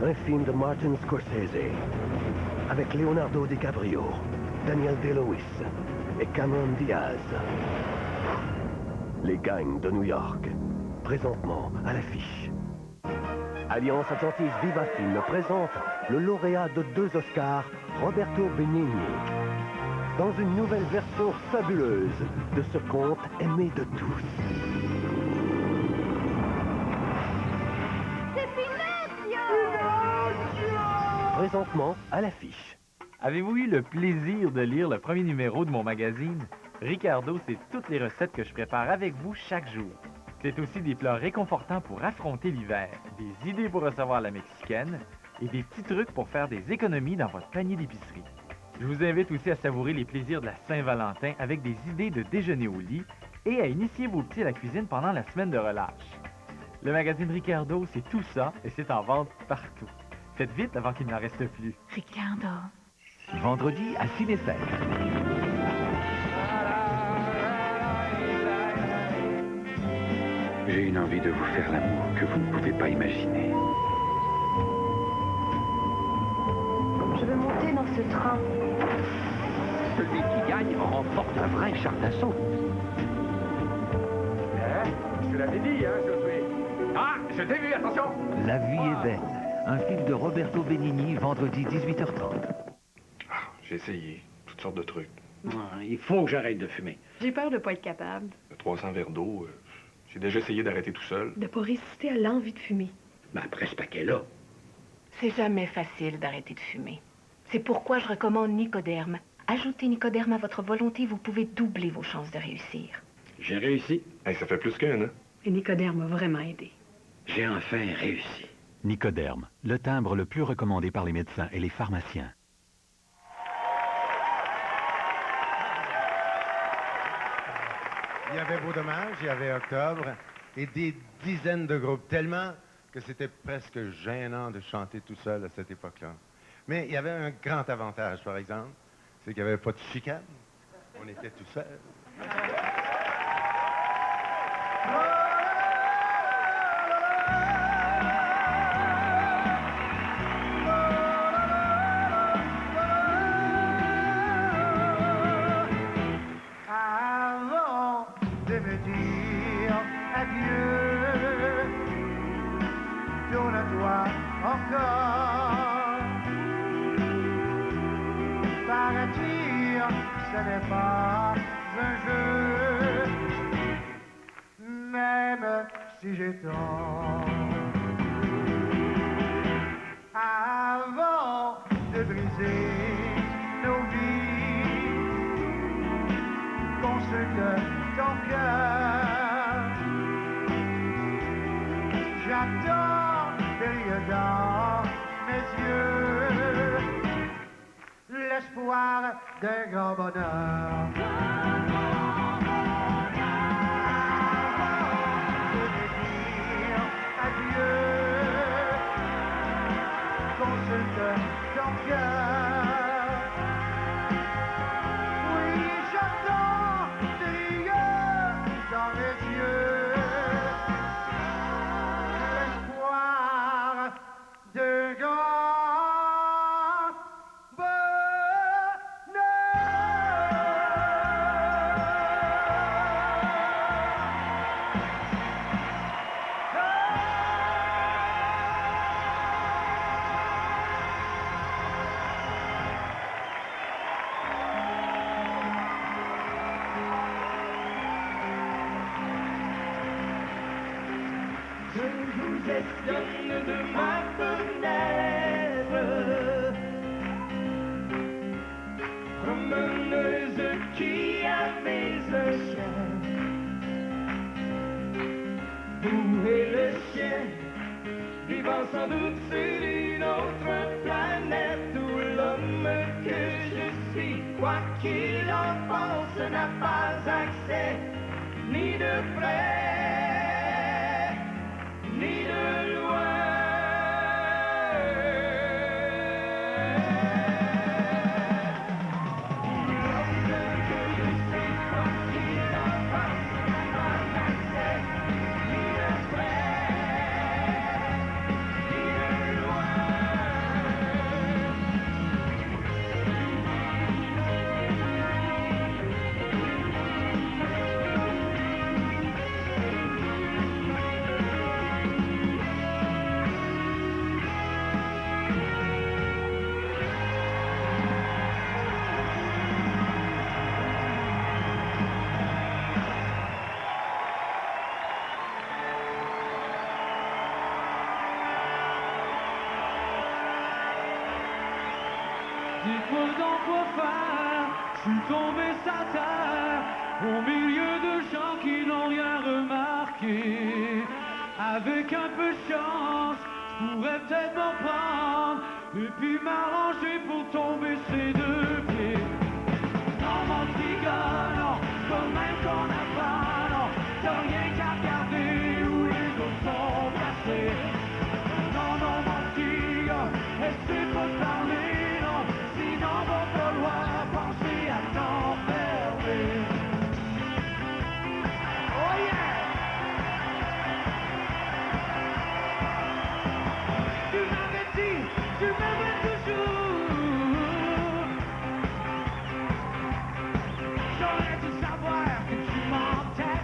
un film de Martin Scorsese, avec Leonardo DiCaprio, Daniel Day-Lewis et Cameron Diaz. Les gangs de New York, présentement à l'affiche. Alliance Atlantis Viva Film présente le lauréat de 2 Oscars, Roberto Benigni, dans une nouvelle version fabuleuse de ce conte aimé de tous. C'est Pinocchio! Présentement à l'affiche. Avez-vous eu le plaisir de lire le premier numéro de mon magazine? Ricardo, c'est toutes les recettes que je prépare avec vous chaque jour. C'est aussi des plats réconfortants pour affronter l'hiver, des idées pour recevoir la mexicaine et des petits trucs pour faire des économies dans votre panier d'épicerie. Je vous invite aussi à savourer les plaisirs de la Saint-Valentin avec des idées de déjeuner au lit et à initier vos petits à la cuisine pendant la semaine de relâche. Le magazine Ricardo, c'est tout ça et c'est en vente partout. Faites vite avant qu'il n'en reste plus. Ricardo. Vendredi à Ciné-5. J'ai une envie de vous faire l'amour que vous ne pouvez pas imaginer. Je veux monter dans ce train. Celui qui gagne remporte un vrai char d'assaut. Je te l'avais dit, hein, Josué. Ah, je t'ai vu, attention! La vie est belle. Un film de Roberto Benigni, vendredi 18h30. J'ai essayé toutes sortes de trucs. Il faut que j'arrête de fumer. J'ai peur de pas être capable. 300 verres d'eau, j'ai déjà essayé d'arrêter tout seul. De pas résister à l'envie de fumer. Mais après ce paquet-là, C'est jamais facile d'arrêter de fumer. C'est pourquoi je recommande Nicoderme. Ajoutez Nicoderme à votre volonté, vous pouvez doubler vos chances de réussir. j'ai réussi. Hey, ça fait plus qu'un, hein? Et Nicoderme m'a vraiment aidé. J'ai enfin réussi. Nicoderme, le timbre le plus recommandé par les médecins et les pharmaciens. Il y avait Beau Dommage, il y avait Octobre, et des dizaines de groupes, tellement que c'était presque gênant de chanter tout seul à cette époque-là. Mais il y avait un grand avantage, par exemple, c'est qu'il n'y avait pas de chicane. On était tout seul. Avant de me dire adieu, tourne-toi encore. Partir, ce n'est pas un jeu, même si j'ai tort. Avant de briser nos vies, consulte ton cœur. J'attends derrière dans mes yeux l'espoir d'un grand bonheur. Je vais dire adieu, consulte ton cœur. Oui, j'attends derrière dans mes yeux l'espoir de grand bonheur. Je vous espionne de ma fenêtre. Promeneuse qui avait un chien. Vous et le chien, vivant sans doute sur une autre planète où l'homme que je suis, quoi qu'il en pense, n'a pas accès ni de près, ni de loin. Dites-moi donc quoi faire, je suis tombé à terre, au milieu de gens qui n'ont rien remarqué. Avec un peu de chance, je pourrais peut-être m'en prendre, et puis m'arranger pour tomber ces deux pieds. Non, mon petit gars, non, pas même qu'on a pas, non, t'as rien qu'à regarder où les autres sont placés. Non, non, mon petit gars, essaie pas de parler. Sinon, va falloir penser à t'enfermer. Oh yeah! Tu m'avais dit, tu m'aimais toujours. J'aurais dû savoir que tu mentais.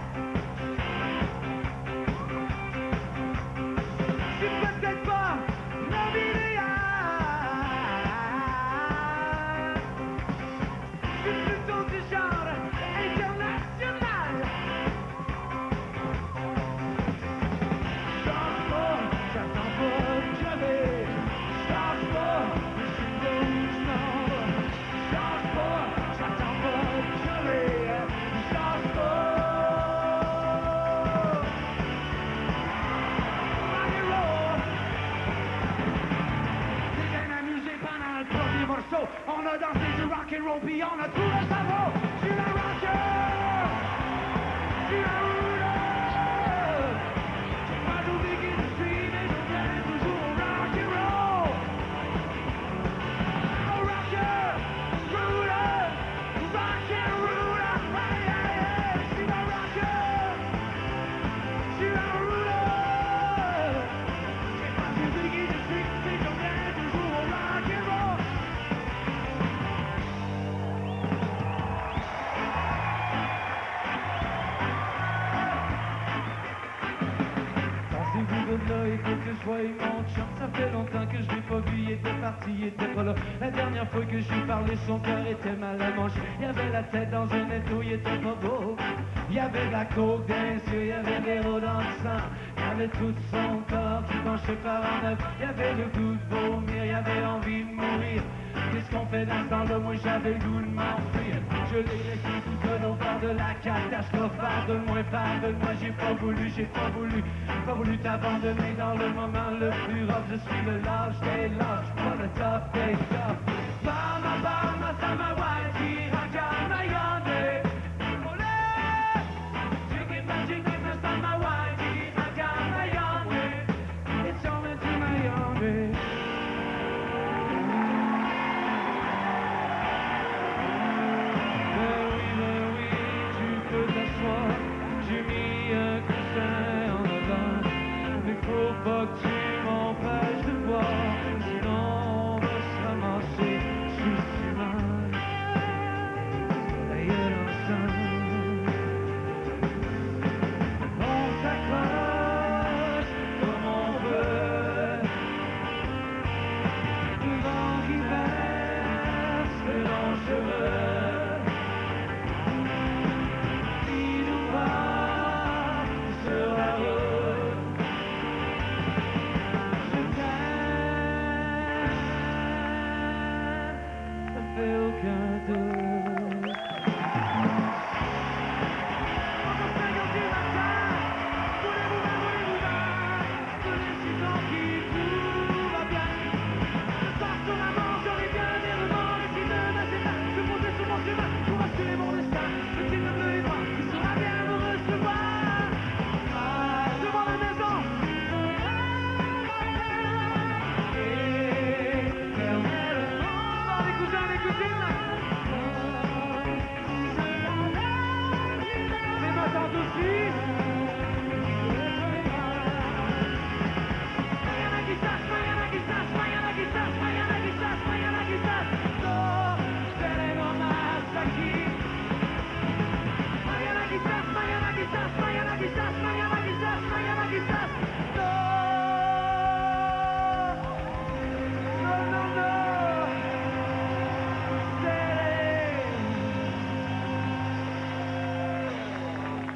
C'est peut-être pas l'homme idéal. On a dansé du rock'n'roll puis on a tout le cerveau. Je suis un rocker, je suis un rouler. Pas d'oublier qui je suis, mais je viens toujours au rock'n'roll. Un rocker, rouler, rock'n'roller. Hey, hey, hey, je suis un rocker, je suis un rouler. Pas d'oublier qui je suis, mais je viens toujours au rock'n'roll. Il faut que je voie mon chum, ça fait longtemps que je l'ai pas vu, il était parti, il était pas là. La dernière fois que je lui parlais, son cœur était mal à manger. Il avait la tête dans un étau, il était pas beau. Il y avait de la coke dans les yeux, il y avait des rots dans le sang. Il y avait tout son corps qui penchait par en neuf. Il y avait le goût de vomir, il y avait envie de mourir. Qu'est-ce qu'on fait dans ce temps-là? Moi j'avais le goût de m'enfuir. Je l'ai laissé tout seul au bord de la catastrophe. Pardonne-moi, pardonne-moi, j'ai pas voulu t'abandonner dans le moment le plus rough. Je suis le lâche des lâches, pas le tough des tough. Bama, sama waiti, haka mayone. Jiggy, sama waiti, haka mayone. It's only to Mayone. J'ai mis un coussin en avant, mais faut pas que tu m'empêches de voir, sinon on va se ramasser sous le ciment.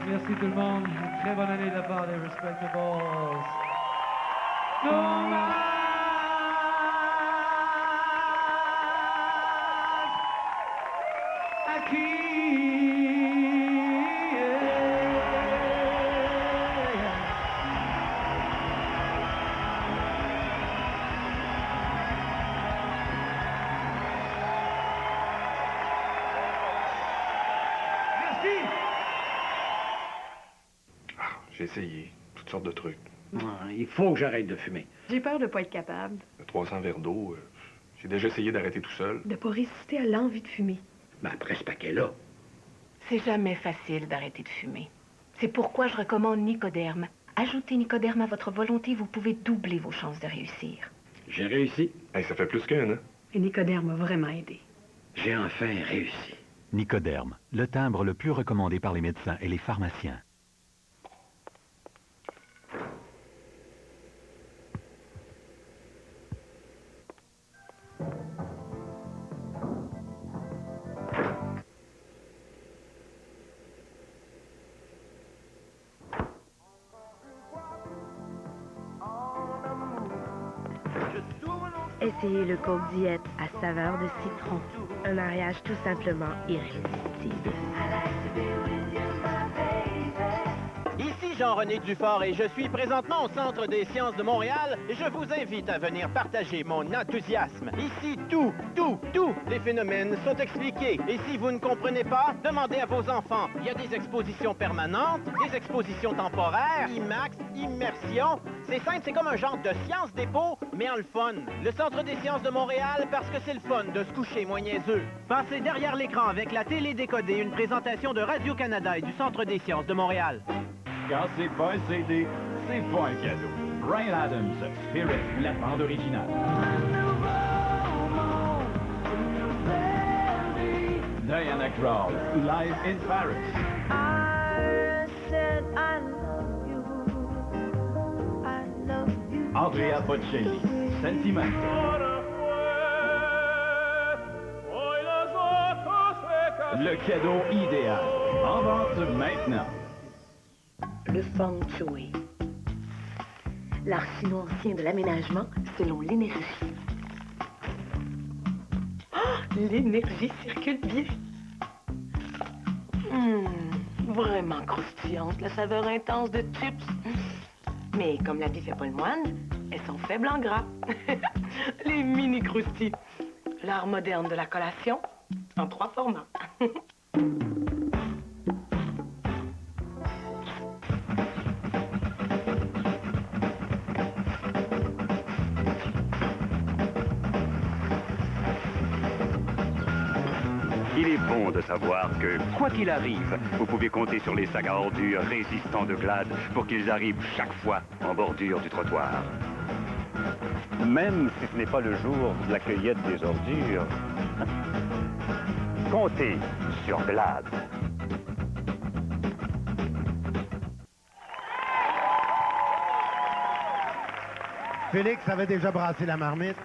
Merci tout le monde. Une très bonne année de la part des Respectables. Dommage à qui? J'ai essayé toutes sortes de trucs. Il faut que j'arrête de fumer. J'ai peur de pas être capable, 300 verres d'eau. J'ai déjà essayé d'arrêter tout seul. de pas résister à l'envie de fumer. Ben, après ce paquet-là. C'est jamais facile d'arrêter de fumer. C'est pourquoi je recommande Nicoderme. Ajoutez Nicoderme à votre volonté, vous pouvez doubler vos chances de réussir. J'ai réussi. Hey, ça fait plus qu'un, hein? Et Nicodère m'a vraiment aidé. J'ai enfin réussi. Nicoderme, le timbre le plus recommandé par les médecins et les pharmaciens. Essayez le Coke Diète à saveur de citron. Un mariage tout simplement irrésistible. Ici Jean-René Dufort et je suis présentement au Centre des sciences de Montréal et je vous invite à venir partager mon enthousiasme. Ici, tous les phénomènes sont expliqués. Et si vous ne comprenez pas, demandez à vos enfants. Il y a des expositions permanentes, des expositions temporaires, IMAX, immersion. C'est simple, c'est comme un genre de science dépôt, mais en le fun. Le Centre des sciences de Montréal, parce que c'est le fun de se coucher moins niaiseux. Passez derrière l'écran avec la télé décodée, une présentation de Radio-Canada et du Centre des sciences de Montréal. Quand c'est pas un CD, c'est pas un cadeau. Bryan Adams, Spirit, la bande originale. Diana Krall, Live in Paris. I said I love you. I love you. Andrea Bocelli, Sentimental. Le cadeau idéal. En vente maintenant. Le feng shui. L'art chinois ancien de l'aménagement selon l'énergie. Oh, l'énergie circule bien. Vraiment croustillante, la saveur intense de chips. Mais comme la vie fait pas le moine, elles sont faibles en gras. Les mini croustilles. L'art moderne de la collation en 3 formats. Il est bon de savoir que, quoi qu'il arrive, vous pouvez compter sur les sacs à ordures résistants de Glad pour qu'ils arrivent chaque fois en bordure du trottoir. Même si ce n'est pas le jour de la cueillette des ordures, comptez sur Glad. Félix avait déjà brassé la marmite,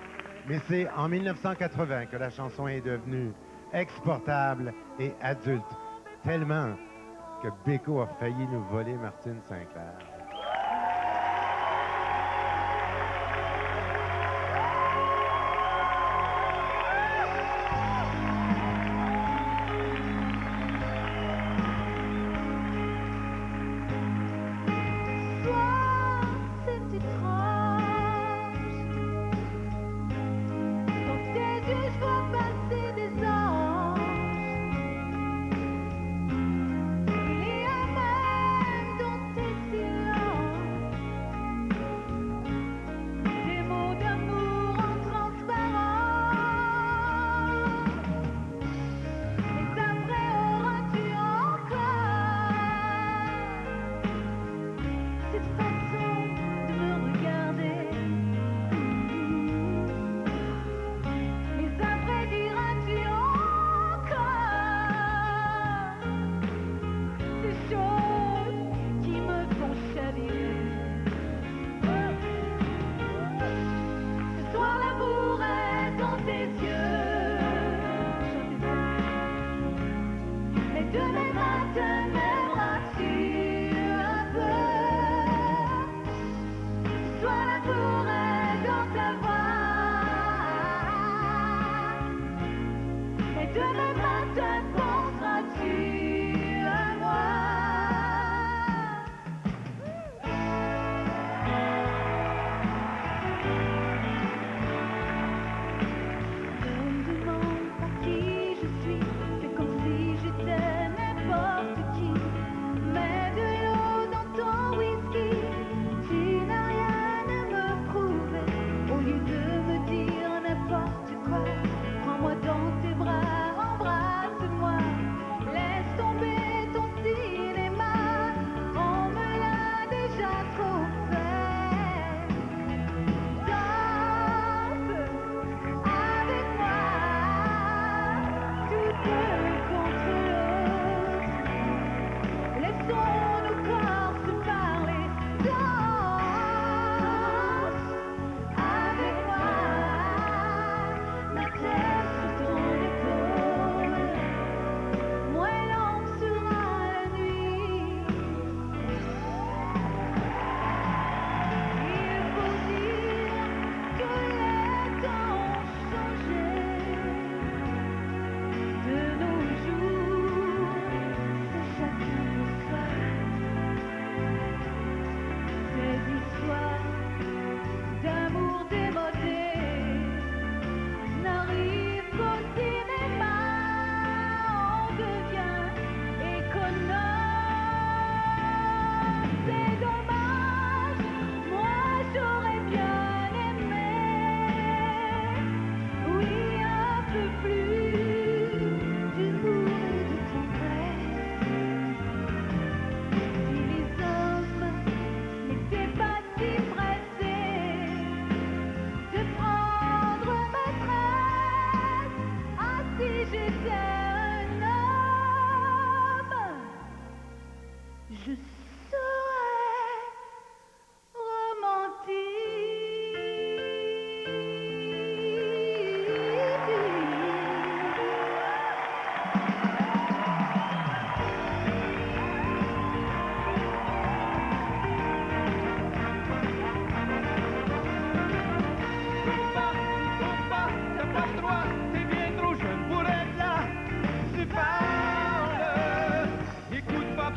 mais c'est en 1980 que la chanson est devenue exportable et adulte, tellement que Beko a failli nous voler Martine Sinclair. C'est étrange. Dans tes yeux, je vois passer des anges. Il y a même dans tes silences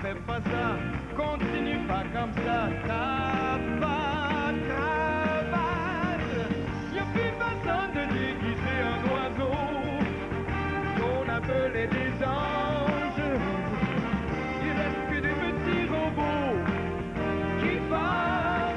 fais pas ça, continue pas comme ça, cravate, cravate. Y'a plus personne de déguiser un oiseau qu'on appelait des anges. Il reste que des petits robots qui passent.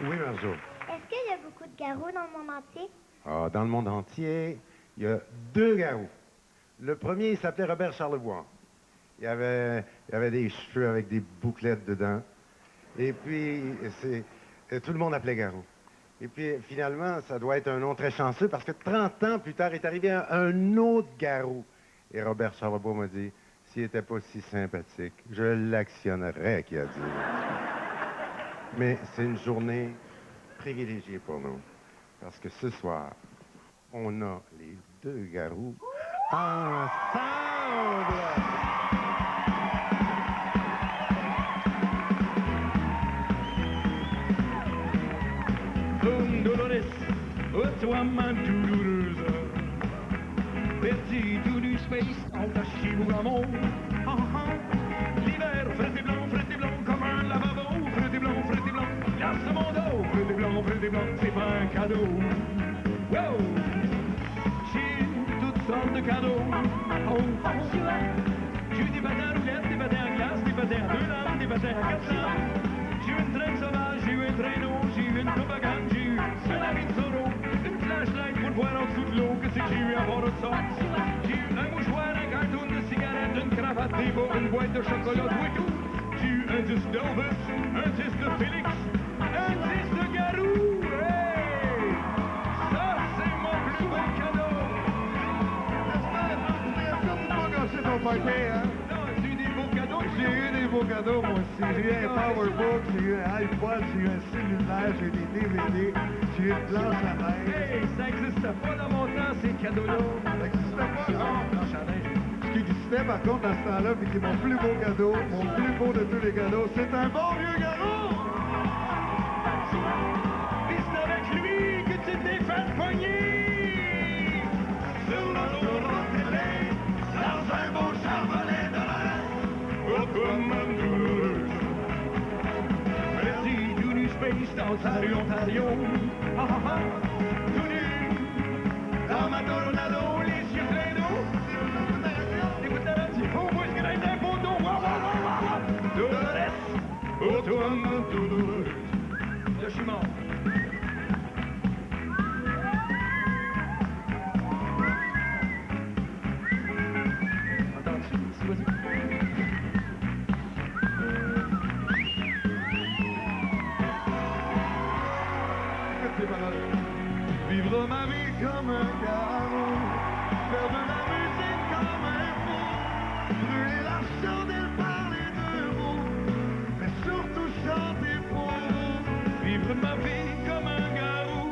Oui, Marjo. Est-ce qu'il y a beaucoup de garous dans le monde entier? Ah, dans le monde entier, il y a 2 garous. Le premier, il s'appelait Robert Charlebois. Il avait des cheveux avec des bouclettes dedans. Et puis, tout le monde appelait Garou. Et puis, finalement, ça doit être un nom très chanceux parce que 30 ans plus tard est arrivé un autre Garou. Et Robert Charlebois m'a dit, s'il n'était pas si sympathique, je l'actionnerais, qu'il a dit. Mais c'est une journée privilégiée pour nous. Parce que ce soir, on a les 2 Garous ensemble! Dolores, oh toi ma douloureuse, petit doudou space, on t'a chié au gamon. L'hiver, frais et blanc comme un lavabo, frais et blanc, glace mon dos, frais et blanc, c'est pas un cadeau. Wow! J'ai toutes sortes de cadeaux. J'ai eu des patins à roulettes, des patins à glace, des patins à 2 lames, des patins à 4 lames. J'ai eu une traîne sauvage, j'ai eu un traîneau, j'ai eu une toboggan, j'ai eu un ami de solo, une flashlight pour voir en dessous de l'eau, que c'est que j'ai eu à bord de ça. J'ai eu un mouchoir, un carton de cigarette, une cravate, des bas, une boîte de chocolat, tout et tout. J'ai eu un disque d'Elvis, un disque de Félix, un disque de Garou. Hey! Ça, c'est mon plus beau cadeau. J'espère pas gâcher ton paquet, hein? Non, j'ai eu des beaux cadeaux. J'ai eu des beaux cadeaux, moi aussi. J'ai eu un Powerbook, j'ai eu un iPod, j'ai eu un cellulaire, j'ai eu des DVD, j'ai eu une planche à neige. Hey, ça n'existait pas dans mon temps, ces cadeaux-là. Ça n'existait pas, non? Planche à neige. Ce qui existait, par contre, dans ce temps-là, puis qui est mon plus beau cadeau, mon plus beau de tous les cadeaux, c'est un bon vieux garou! Puis c'est avec lui que tu t'es fait pogner! Sur l'autoroute télé, dans un beau charbonnet de l'air! Oh, comme un douloureuse! Petit doudou space dans Ontario, ah ah ah! Tout nu, dans ma tornado, les yeux pleins d'eau! Dolores, oh toi ma douloureuse. Là, je suis mort. Entends-tu? C'est quoi ça? Écoute ces paroles. Vivre ma vie comme un garou, faire de la musique comme un fou, brûler la chandelle par les 2 bouts, mais surtout chanter pour vous. Vivre ma vie comme un garou,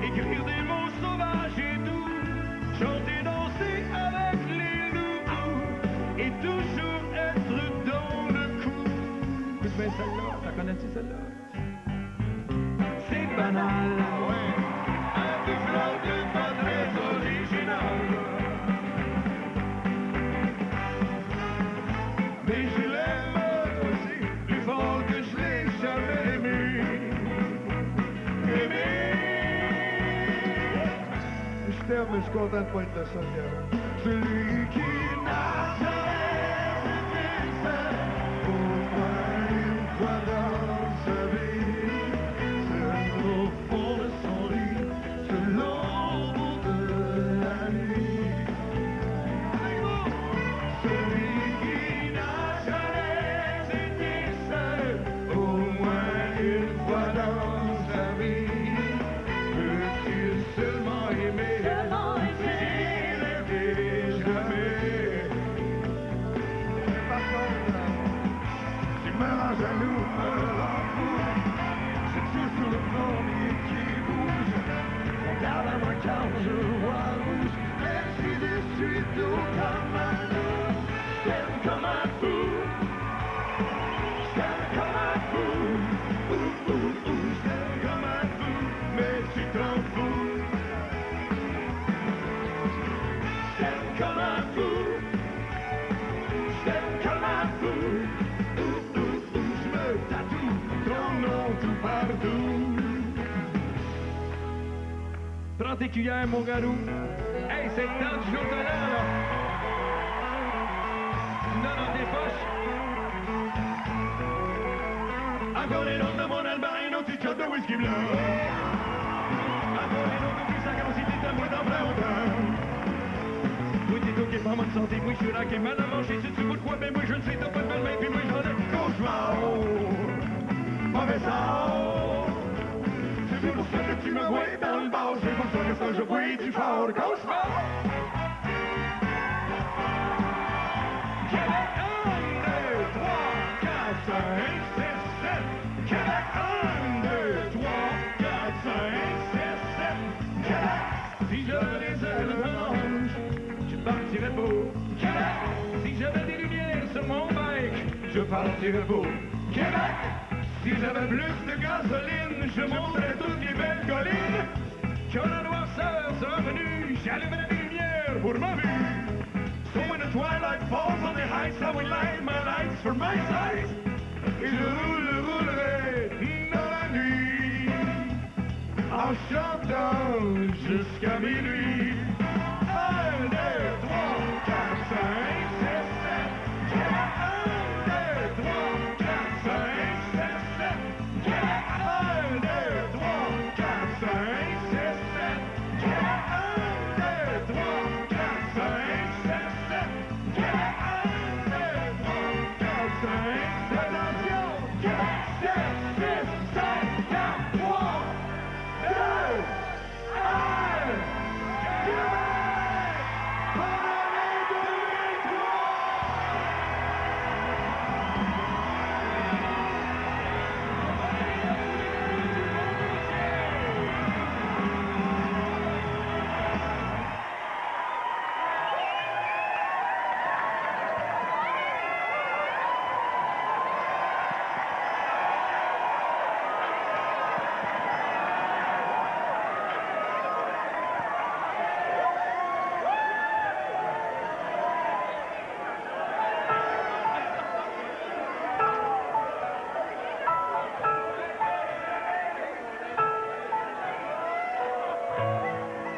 écrire des mots sauvages et doux, chanter, danser avec les loups, et toujours être dans le coup. Écoute bien celle-là, la connais-tu celle-là? C'est banal, ouais, un peu flotté, pas très original. Mais je l'aime aussi, plus fort que je l'ai jamais aimé. Je t'aime, mais je suis content de pas être le seul garou. Celui qui n'a jamais été seul, au moins une fois dans sa vie, seul au fond de son lit, sur l'ombre de la nuit. Celui qui n'a jamais été seul, au moins une fois dans sa vie, peux-tu seulement aimer, s'il est déjà loup, comme un loup. Je t'aime comme un fou. Je t'aime comme un fou. Je t'aime comme un fou, mais tu t'en fous. Je t'aime comme un fou. Je t'aime comme un fou. Je me tatoue ton nom tout partout. Prends tes cuillères, mon garou. Hey, c'est le temps du jour de l'an, là. Non, dans tes poches. Encore les noms de mon albino, tu chottes de whisky blanc. Encore les noms de plus 50 si t'es un bout d'en plein autant. Oui, t'es ok, pas en bonne santé. Moi, je suis là qui est mal à manger. Si tu veux de quoi, ben moi, je ne sais, t'as pas de belle main. Puis moi, j'en ai Cauchemar, mauvais sort. C'est pour ça que tu me vois dans le bar. C'est pour ça que je vois du fort. Cauchemar. Québec, 1, 2, 3, 4, 5, 6, 7. Québec, 1, 2, 3, 4, 5, 6, 7. Québec. Si j'avais les ailes oranges, je partirais pour Québec. Si j'avais des lumières sur mon bike, Je partirais pour Québec. Si j'avais plus de gasoline, je monterais toutes les belles collines. quand la noirceur sera venue, j'allumerai des lumières pour ma vue. So when the twilight falls on the heights, I will light my lights for my sight. Et je roulerai dans la nuit, en chantant jusqu'à minuit. 1, 2, 3, 4, 5, 6, 7. Québec. 1, 2, 3, 4, 5, 6, 7. Québec. 1, 2, 3, 4, 5, 6, 7. Québec. 1, 2, 3, 4, 5, 6, 7. Québec. 1, 2, 3, 4, 5, 7. Attention! Québec. 7, 6, 5, 4, 3, 2, 1. Québec! Bonne année 2003!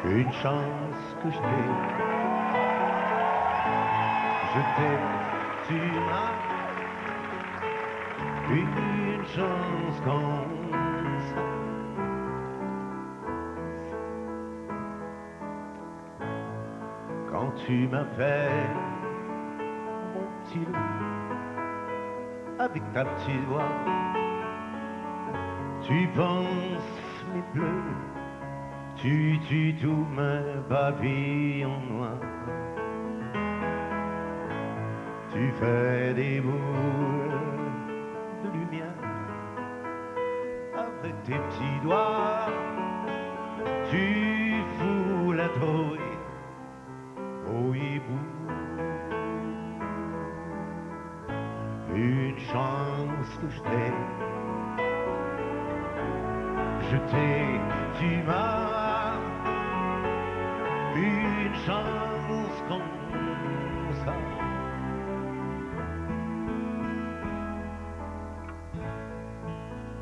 Une chance que je t'ai, tu m'as. Une chance comme ça. Quand tu m'as fait mon petit loup, avec ta petite voix, tu penses mes bleus. Tu tues tous mes pavillons noirs. Tu fais des boules de lumière avec tes petits doigts. Tu fous la trouille au hibou. Une chance que je t'ai, tu m'as. Une chance comme ça.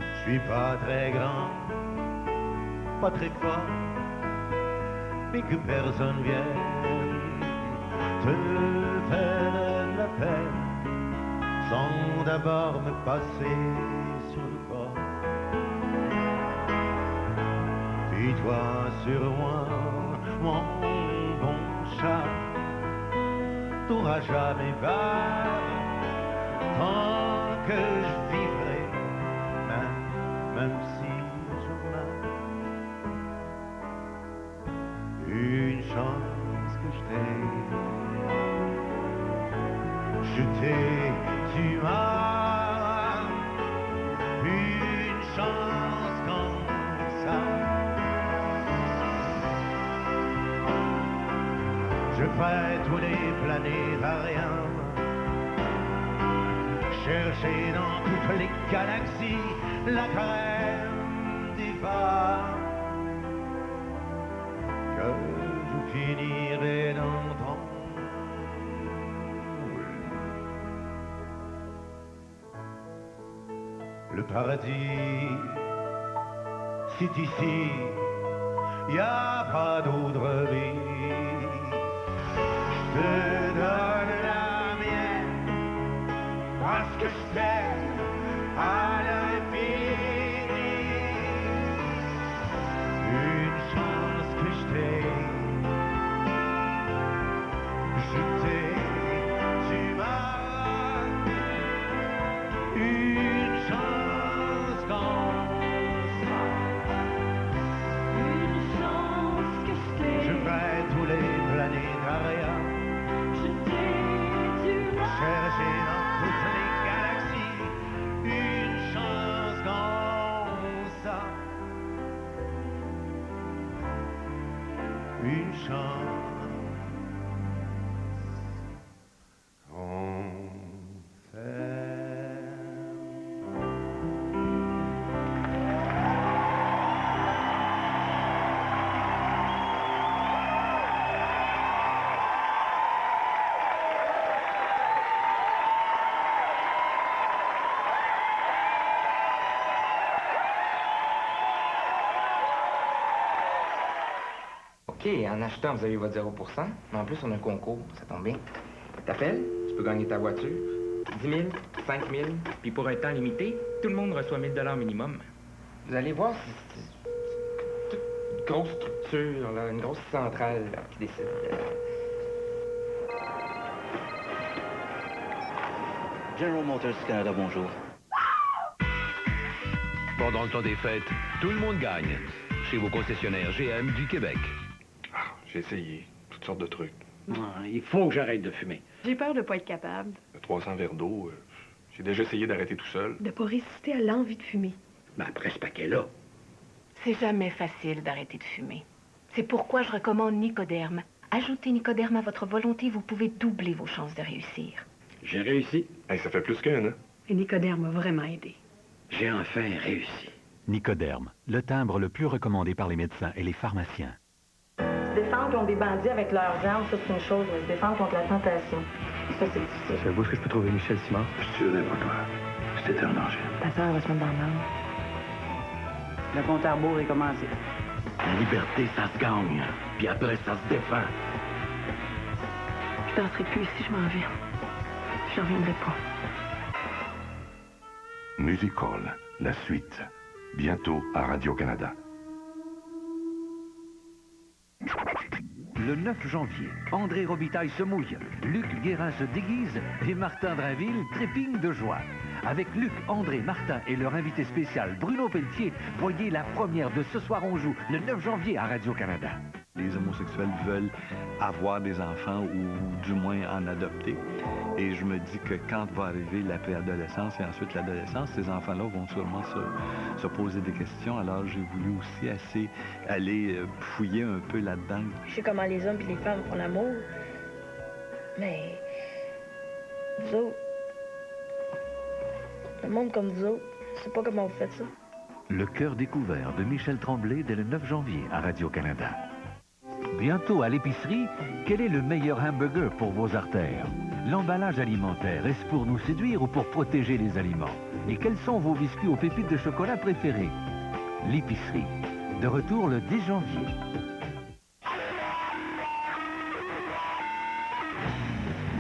Je suis pas très grand, pas très fort, mais que personne vienne te faire la peine sans d'abord me passer sur le corps. Puis-toi sur moi, mon bon chat, t'auras jamais peur tant que je vivrai, même si je meurs. Une chance que je t'ai, tu m'as. Une chance comme ça. Je ferai tous les planétariums, chercher dans toutes les galaxies la crème des femmes que je finirai d'entendre. Le paradis, c'est ici, y a pas d'autre vie. Je te donne la mienne, parce que je t'aime à l'infini. Une chance que je t'ai, tu m'as, une chance comme ça. Une chance que je t'ai. Je ferai tous les planétariums, chercher dans toutes les galaxies une chance comme ça. Une chance comme ça. OK, en achetant, vous avez votre 0 %, mais en plus, on a un concours, ça tombe bien. T'appelles, tu peux gagner ta voiture, 10 000, 5 000, puis pour un temps limité, tout le monde reçoit 1 000 minimum. Vous allez voir, c'est toute une grosse structure, là, une grosse centrale là, qui décide de... General Motors Canada, bonjour. Pendant le temps des fêtes, tout le monde gagne. Chez vos concessionnaires GM du Québec. J'ai essayé toutes sortes de trucs. Il faut que j'arrête de fumer. J'ai peur de pas être capable, 300 verres d'eau, j'ai déjà essayé d'arrêter tout seul. de pas résister à l'envie de fumer. Mais après ce paquet-là, C'est jamais facile d'arrêter de fumer. C'est pourquoi je recommande Nicoderme. Ajoutez Nicoderme à votre volonté, vous pouvez doubler vos chances de réussir. j'ai réussi. Hey, ça fait plus qu'un, hein? Et Nicoderme m'a vraiment aidé. J'ai enfin réussi. Nicoderme, le timbre le plus recommandé par les médecins et les pharmaciens. Se défendre contre des bandits avec leurs armes, ça c'est une chose, mais se défendre contre la tentation, ça c'est difficile. Savez-vous ce que je peux trouver Michel Simard? Je tuerais pour toi. C'était un danger. Ta sœur va se mettre dans le mal. Le compte à rebours est commencé. La liberté, ça se gagne. Puis après, ça se défend. Je danserai plus ici, je m'en vais. Je reviendrai pas. Musical, la suite. Bientôt à Radio-Canada. Le 9 janvier, André Robitaille se mouille, Luc Guérin se déguise et Martin Drainville trépigne de joie. Avec Luc, André, Martin et leur invité spécial Bruno Pelletier, voyez la première de Ce soir on joue, le 9 janvier à Radio-Canada. Les homosexuels veulent avoir des enfants ou du moins en adopter. Et je me dis que quand va arriver la préadolescence et ensuite l'adolescence, ces enfants-là vont sûrement se poser des questions. Alors j'ai voulu aussi aller fouiller un peu là-dedans. Je sais comment les hommes et les femmes font l'amour. Mais vous autres, le monde comme vous autres, je sais pas comment vous faites ça. Le cœur découvert de Michel Tremblay dès le 9 janvier à Radio-Canada. Bientôt à l'épicerie, quel est le meilleur hamburger pour vos artères? L'emballage alimentaire, est-ce pour nous séduire ou pour protéger les aliments? Et quels sont vos biscuits aux pépites de chocolat préférés? L'épicerie, de retour le 10 janvier.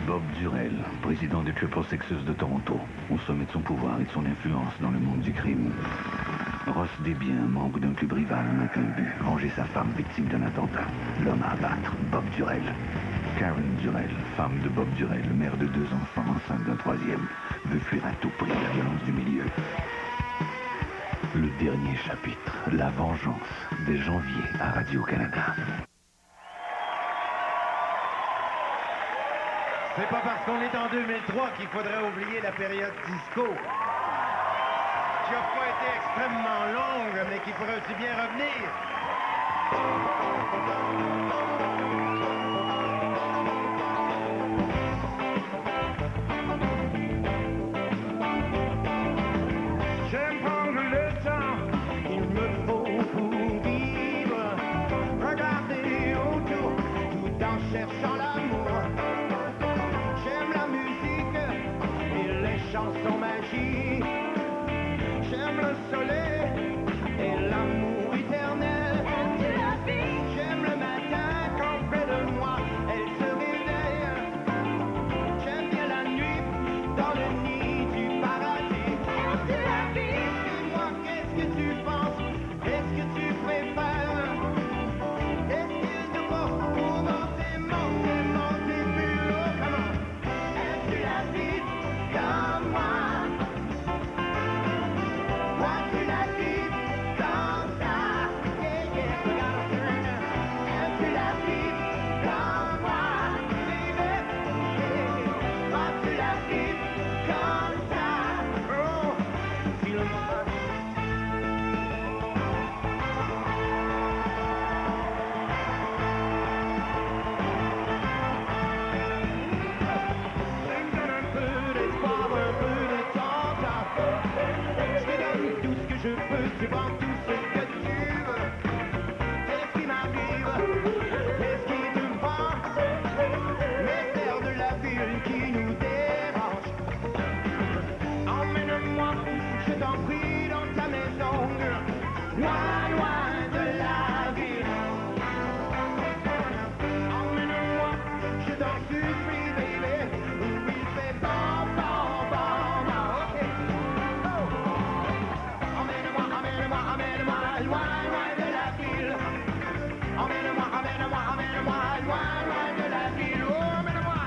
Bob Durell, président des Triple Sixes de Toronto, au sommet de son pouvoir et de son influence dans le monde du crime. Ross Desbiens, membre d'un club rival, n'a qu'un but, venger sa femme victime d'un attentat. L'homme à abattre, Bob Durell. Karen Durell, femme de Bob Durell, mère de 2 enfants, enceinte d'un 3e, veut fuir à tout prix la violence du milieu. Le dernier chapitre, la vengeance, dès janvier à Radio-Canada. C'est pas parce qu'on est en 2003 qu'il faudrait oublier la période disco, qui n'a pas été extrêmement longue, mais qui pourrait aussi bien revenir. sucre, baby. Oui, c'est bon, bon, bon, bon. OK. Oh. Emmène-moi, emmène-moi, emmène-moi loin, loin de la ville. Emmène-moi, emmène-moi, emmène-moi loin, loin de la ville. Oh, emmène-moi.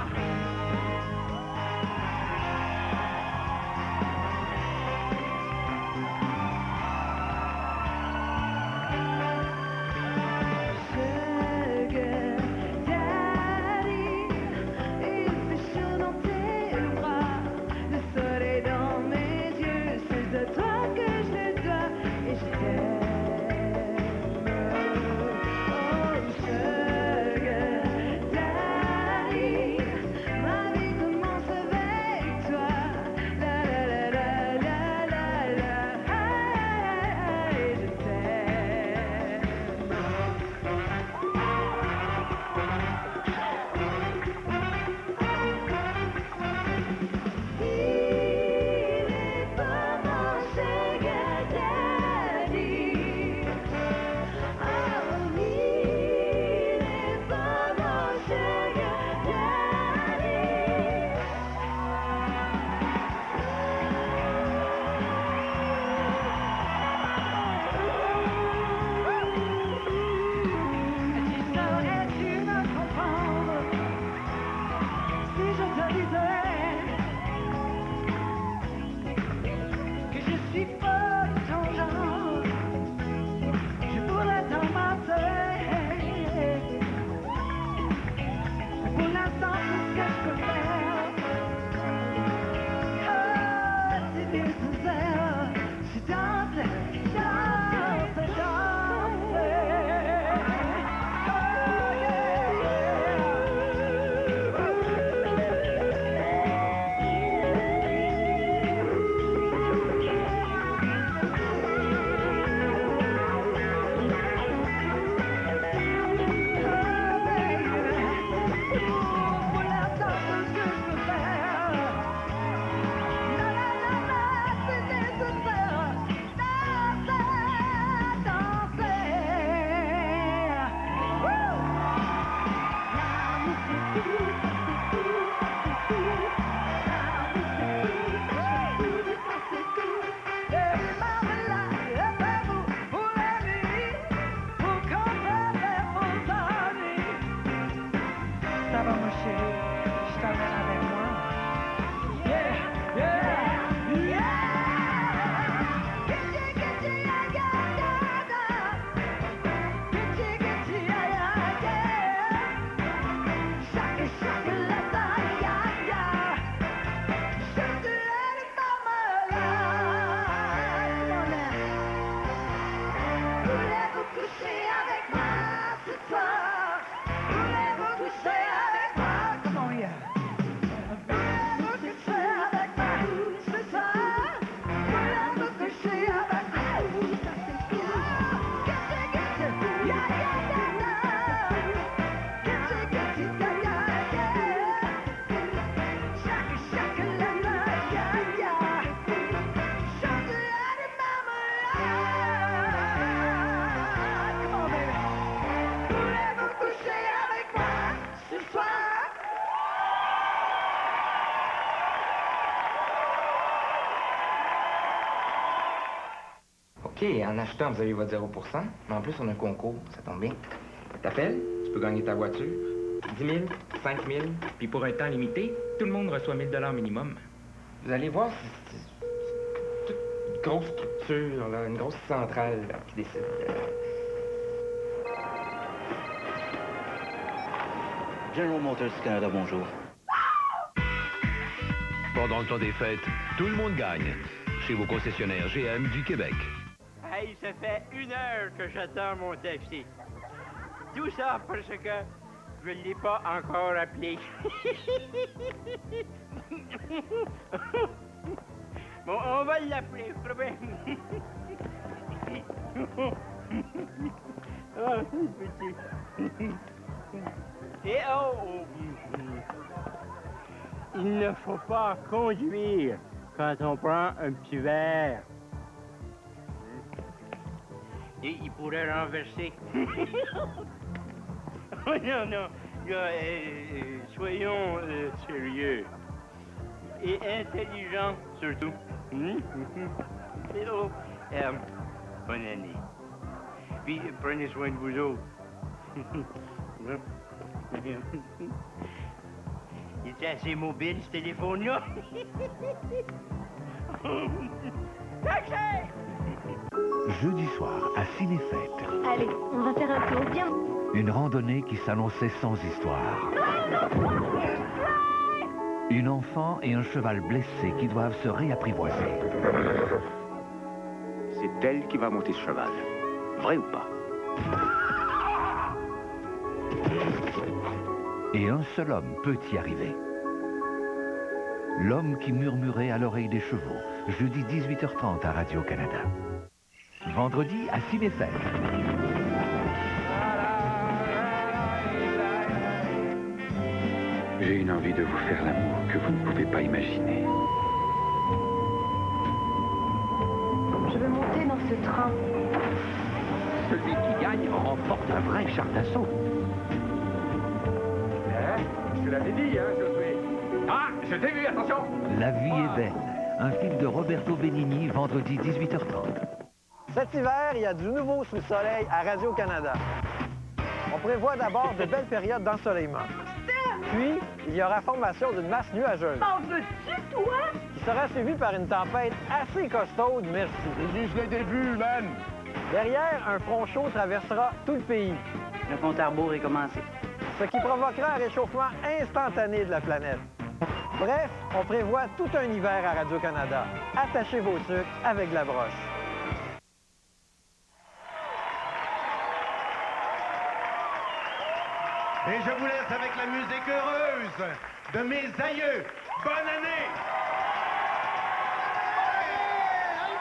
OK, en achetant, vous avez votre 0%, mais en plus, on a un concours, ça tombe bien. T'appelles, tu peux gagner ta voiture, 10 000, 5 000, puis pour un temps limité, tout le monde reçoit 1 000 minimum. Vous allez voir, c'est toute une grosse structure, là, une grosse centrale là, qui décide. General Motors Canada, bonjour. Pendant le temps des fêtes, tout le monde gagne chez vos concessionnaires GM du Québec. Hey, ça fait 1 heure que j'attends mon taxi. Tout ça parce que je ne l'ai pas encore appelé. Bon, on va l'appeler, problème. Ah, petit. Et oh! Il ne faut pas conduire quand on prend un petit verre. Et il pourrait renverser. Oh non, non. Là, soyez sérieux. Et intelligent, surtout. Hello. Bonne année. Puis, prenez soin de vous autres. Il était assez mobile, ce téléphone-là. Taxi! Jeudi soir, à Cinéfête, Allez, on va faire un tour, viens. une randonnée qui s'annonçait sans histoire. Une enfant et un cheval blessé qui doivent se réapprivoiser. C'est elle qui va monter ce cheval. Vrai ou pas? Et un seul homme peut y arriver. L'homme qui murmurait à l'oreille des chevaux, jeudi 18h30 à Radio-Canada. Vendredi à Cinéfête. J'ai une envie de vous faire l'amour que vous ne pouvez pas imaginer. Je veux monter dans ce train. Celui qui gagne remporte un vrai char d'assaut. Je te l'avais dit, hein, Josué. Ah, je t'ai vu, attention. La vie est belle. Un film de Roberto Benigni, vendredi 18h30. Cet hiver, il y a du nouveau sous le soleil à Radio-Canada. On prévoit d'abord de belles périodes d'ensoleillement. Puis, il y aura formation d'une masse nuageuse. M'en veux-tu, toi? Qui sera suivie par une tempête assez costaude, merci. C'est juste le début, man! Derrière, un front chaud traversera tout le pays. Le compte à rebours est commencé. Ce qui provoquera un réchauffement instantané de la planète. Bref, on prévoit tout un hiver à Radio-Canada. Attachez vos sucres avec de la broche. Et je vous laisse avec la musique heureuse de mes aïeux. Bonne année!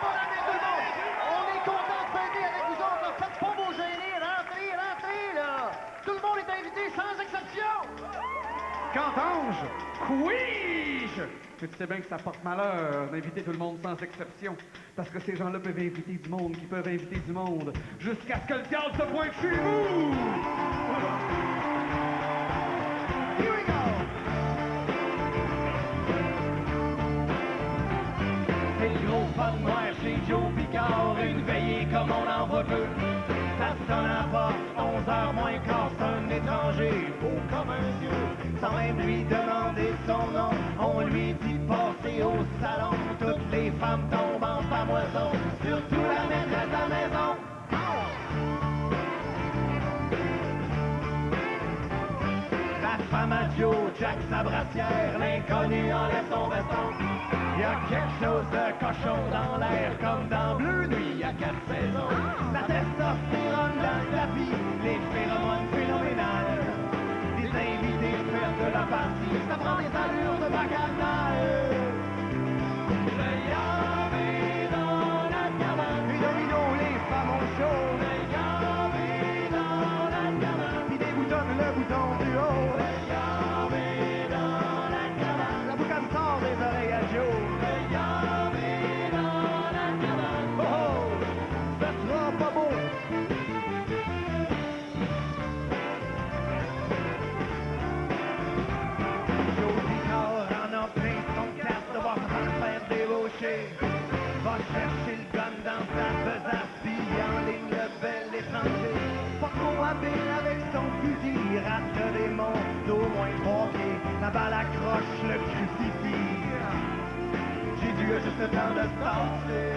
Bonne année tout le monde! On est content de fêter avec vous autres. Faites pas vos gênés. Rentrez, rentrez, là! Tout le monde est invité sans exception! Qu'entends-je? Couige! Tu sais bien que ça porte malheur d'inviter tout le monde sans exception. Parce que ces gens-là peuvent inviter du monde qui peuvent inviter du monde. Jusqu'à ce que le diable se pointe chez vous! Here we go! C'est le gros fan noir chez Joe Picard, une veillée comme on en voit peu. Ça sonne à la porte, 11h moins quart, c'est un étranger, beau comme un dieu. Sans même lui demander son nom, on lui dit passer au salon. Toutes les femmes tombent en pamoison, surtout la maîtresse à la maison. La femme à Joe, Jack sa brassière, l'inconnu enlève son veston. Y a quelque chose de cochon dans l'air, comme dans Bleu Nuit, y a 4 saisons. La testostérone dans le tapis, les phéromones phénoménales. Les invités faire de la partie, ça prend des allures de bacchanal. Le yamé dans la cabane, puis domino, les femmes ont chaud. Le yamé dans la cabane, puis déboutonne le bouton du haut. Le yamé dans la cabane, la boucane sort des oreilles à Joe. Le yamé dans la cabane, oh oh, ça sera pas beau. Joe Picard en a plein son casque de voir sa faire débaucher. Va chercher le gun dans sa besace, puis en ligne le bel étranger. Pas trop habile avec son fusil, rate des monstres d'au moins 3 pieds. La balle accroche le crucifix. Jésus a juste le temps de se passer.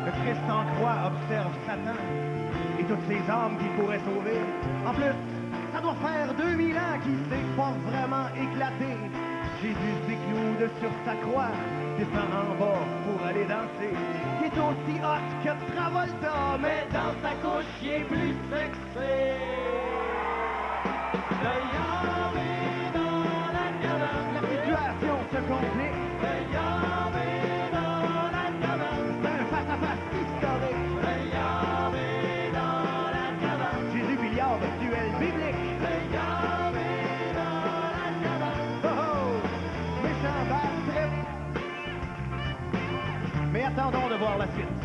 Le Christ en croix observe Satan et toutes ces âmes qu'il pourrait sauver. En plus, ça doit faire 2000 ans qu'il s'est pas vraiment éclaté. Jésus s'écloude sur sa croix, descend en bas pour aller danser. Il est aussi hot que Travolta, mais dans sa couche, il est plus sexy. Le yamé dans la cabane, la situation se complique. Le yamé dans la cabane, c'est un face-à-face historique. Le yamé dans la cabane, Jésus Billiard, duel biblique. Le yamé dans la cabane, oh oh, méchant bad trip. Mais attendons de voir la suite.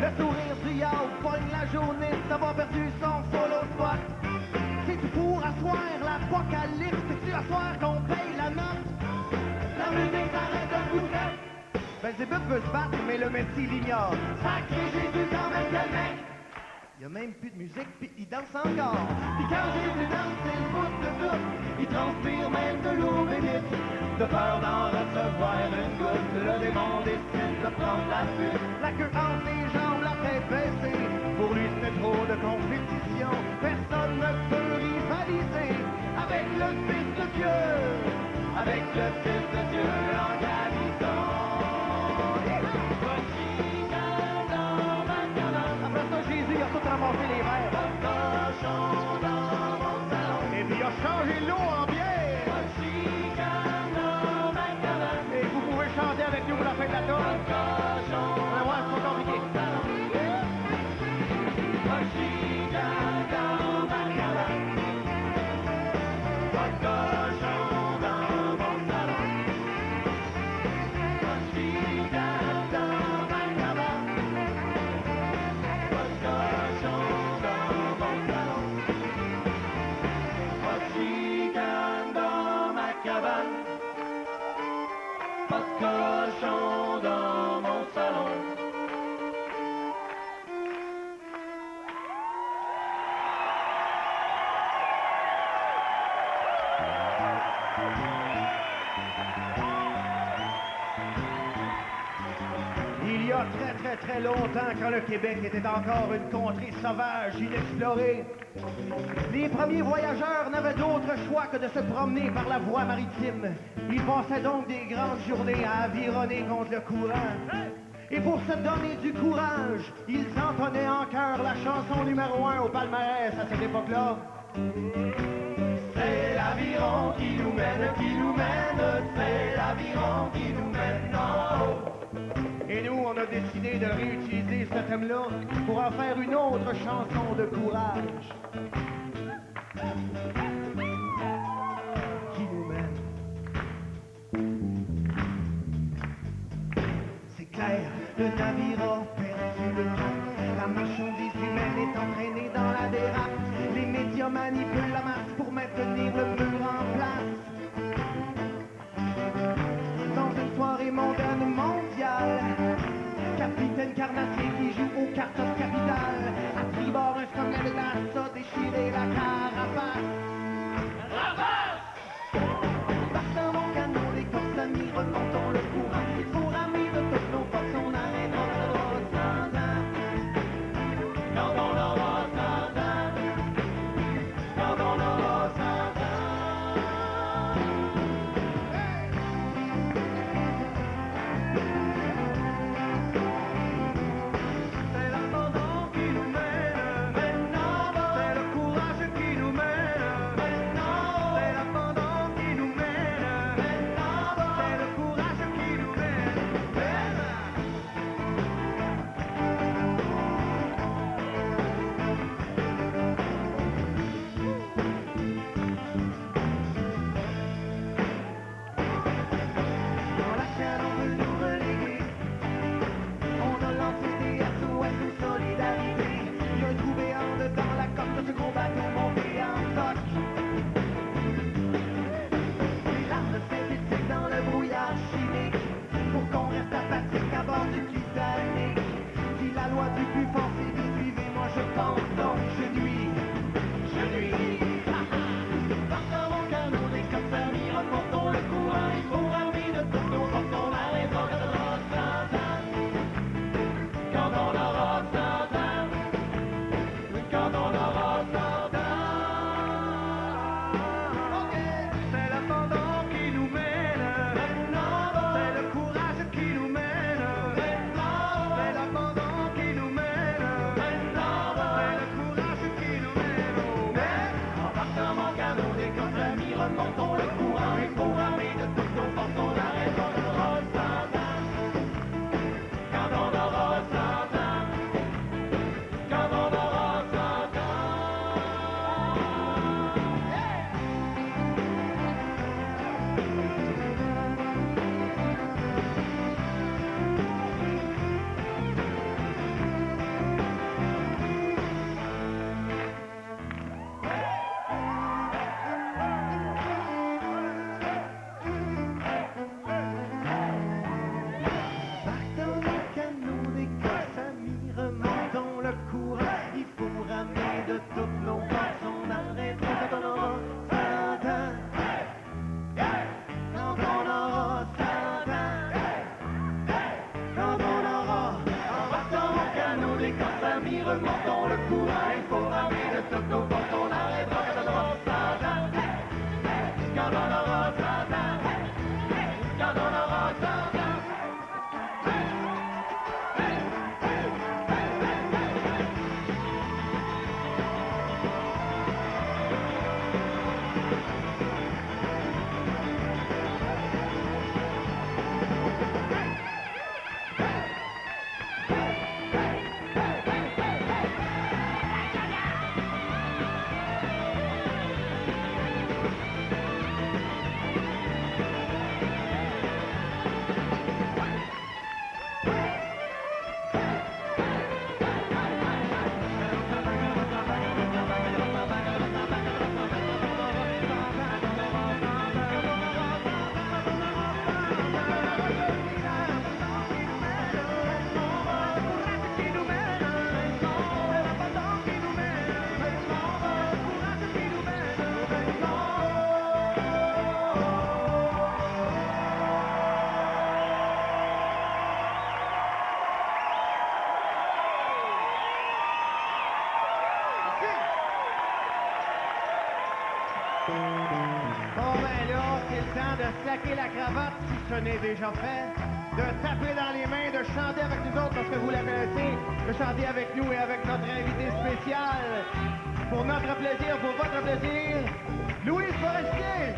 Le sourire du yacht pogne la journée d'avoir perdu son follow spot. C'est tout pour asseoir l'apocalypse? C'est-tu asseoir qu'on paye la note? La musique s'arrête un coup de tête. Belzébuth veut se battre, mais le Messie l'ignore. Sacré Jésus, quand même quel mec! Il y a même plus de musique, puis il danse encore. Puis quand Jésus danse, c'est le bout de tout. Il transpire même de l'eau bénite. De peur d'en recevoir une goutte, le démon décide de prendre la fuite. La queue entre les jambes, la tête baissée. Pour lui, c'est trop de compétition. Personne ne peut rivaliser avec le Fils de Dieu. Avec le Fils de Dieu en garnison. Après ça, Jésus a tout ramassé les verres. Et puis il a changé l'eau en bière. Et vous pouvez chanter avec nous pour la fin de la tour. On va voir, c'est pas compliqué. Il y a très longtemps, quand le Québec était encore une contrée sauvage, inexplorée, les premiers voyageurs n'avaient d'autre choix que de se promener par la voie maritime. Ils passaient donc des grandes journées à avironner contre le courant. Et pour se donner du courage, ils entonnaient en chœur la chanson numéro 1 au palmarès à cette époque-là. C'est l'aviron qui nous mène, c'est l'aviron qui nous mène en haut. Et nous, on a décidé de réutiliser ce thème-là pour en faire une autre chanson de courage. Qui nous mène. C'est clair, le navire a perdu le cap. La marchandise humaine est entraînée dans la dérape. Les médias manipulent la masse pour maintenir le mur en place. Dans une soirée mondaine mondiale, Capitaine Carnassier qui joue aux cartes capitales. À tribord, un sommet de glace a déchiré la carapace. Ramasse! Partant mon canot, les corps amis, remontons le courant. Pour amis de toutes nos forces, on arrêtera le droit sans âme. Quand on aura sans âme. Quand on aura sans âme. C'est l'abandon qui nous mène. Maintenant, c'est le courage qui nous mène. Maintenant, c'est l'abandon qui nous mène. Maintenant, c'est le courage qui nous mène. Dans laquelle on veut nous reléguer, on a lancé des SOS ou solidarité. Il y a un trou béant dedans la coque de ce gros bateau monté en stock. Les larmes synthétiques dans le brouillard chimique, pour qu'on reste apathique à bord du Titanic. Si la loi du plus fort c'est de suivre, moi je pense donc je nuis. Partant mon canot, des coques amis, remontons le courant. Il faut amis de toutes nos forces, on a raison de notre sans âme. Quand on aura sans âme. Quand on aura sans âme. C'est l'abandon qui nous mène. C'est le courage qui nous mène. C'est l'abandon qui nous mène. C'est le courage qui nous mène. En partant mon canot, des coques amis, remontons le courant. Et pour amis de toutes nos forces, on a raison de notre sans âme. Quand on aura sans âme. Quand on aura sans âme. Bon, ben là, c'est le temps de slacker la cravate, si ce n'est déjà fait, de taper dans les mains, de chanter avec nous autres, parce que vous la connaissez, de chanter avec nous et avec notre invité spécial. Pour notre plaisir, pour votre plaisir, Louise Forestier!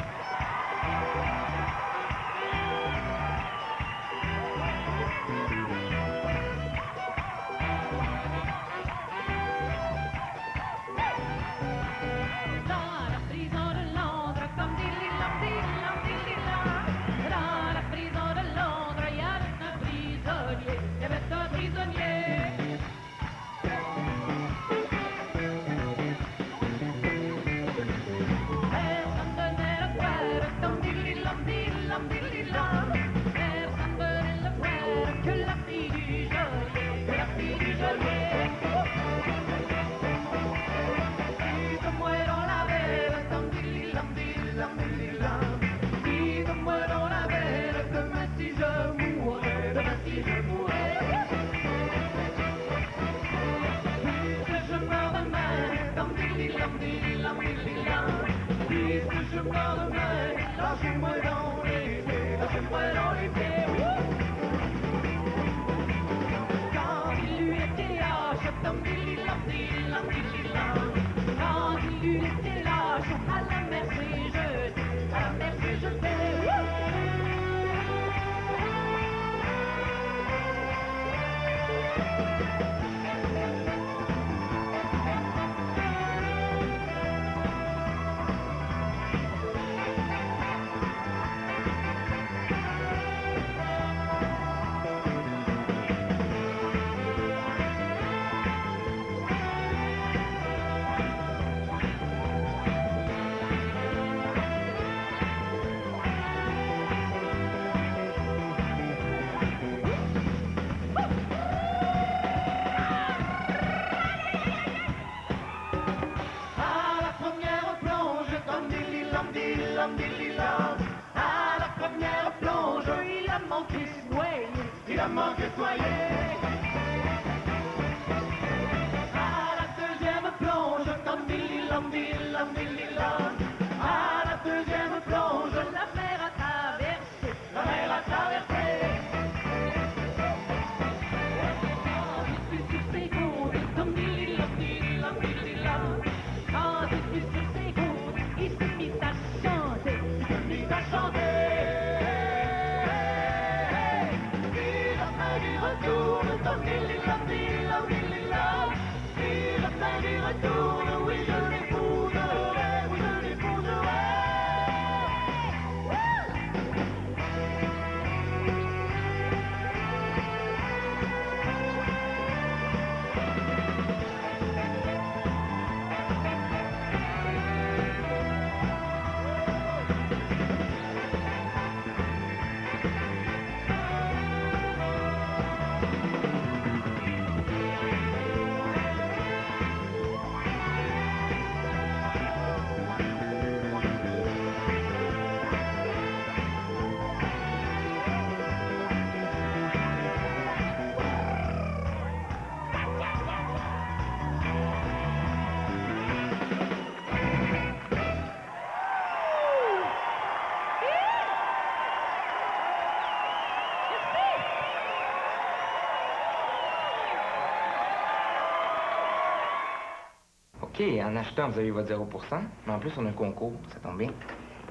OK, en achetant, vous avez votre 0 %, mais en plus, on a un concours, ça tombe bien.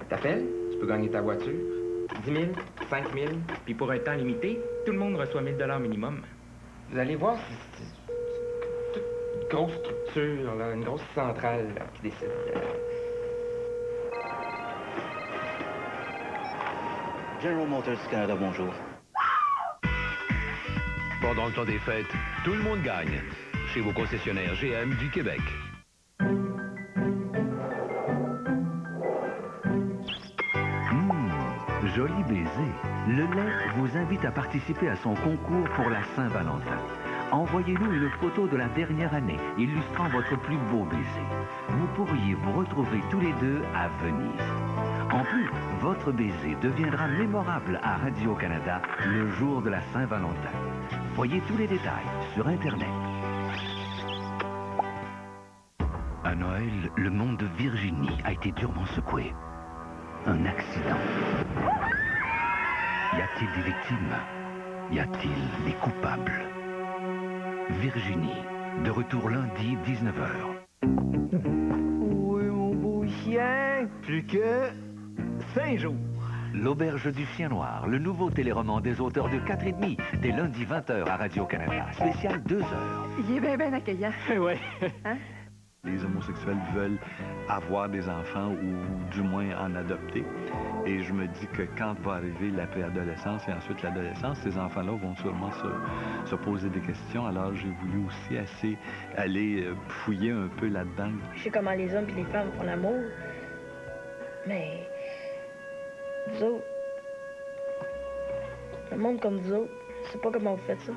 T'appelles, tu peux gagner ta voiture, 10 000, 5 000, puis pour un temps limité, tout le monde reçoit 1 000 minimum. Vous allez voir, c'est toute une grosse structure, là, une grosse centrale là, qui décide. General Motors Canada, bonjour. Pendant le temps des fêtes, tout le monde gagne. Chez vos concessionnaires GM du Québec. Joli baiser. Le lait vous invite à participer à son concours pour la Saint-Valentin. Envoyez-nous une photo de la dernière année, illustrant votre plus beau baiser. Vous pourriez vous retrouver tous les deux à Venise. En plus, votre baiser deviendra mémorable à Radio-Canada le jour de la Saint-Valentin. Voyez tous les détails sur Internet. À Noël, le monde de Virginie a été durement secoué. Un accident. Y a-t-il des victimes? Y a-t-il des coupables? Virginie, de retour lundi, 19h. Oui, mon beau chien, plus que 5 jours. L'Auberge du Chien Noir, le nouveau téléroman des auteurs de 4,5, dès lundi 20h à Radio-Canada. Spécial 2h. Il est bien accueillant. Oui. Hein? Les homosexuels veulent avoir des enfants ou du moins en adopter. Et je me dis que quand va arriver la préadolescence et ensuite l'adolescence, ces enfants-là vont sûrement se poser des questions. Alors j'ai voulu aussi aller fouiller un peu là-dedans. Je sais comment les hommes et les femmes font l'amour, mais vous autres, le monde comme vous autres, je sais pas comment vous faites ça.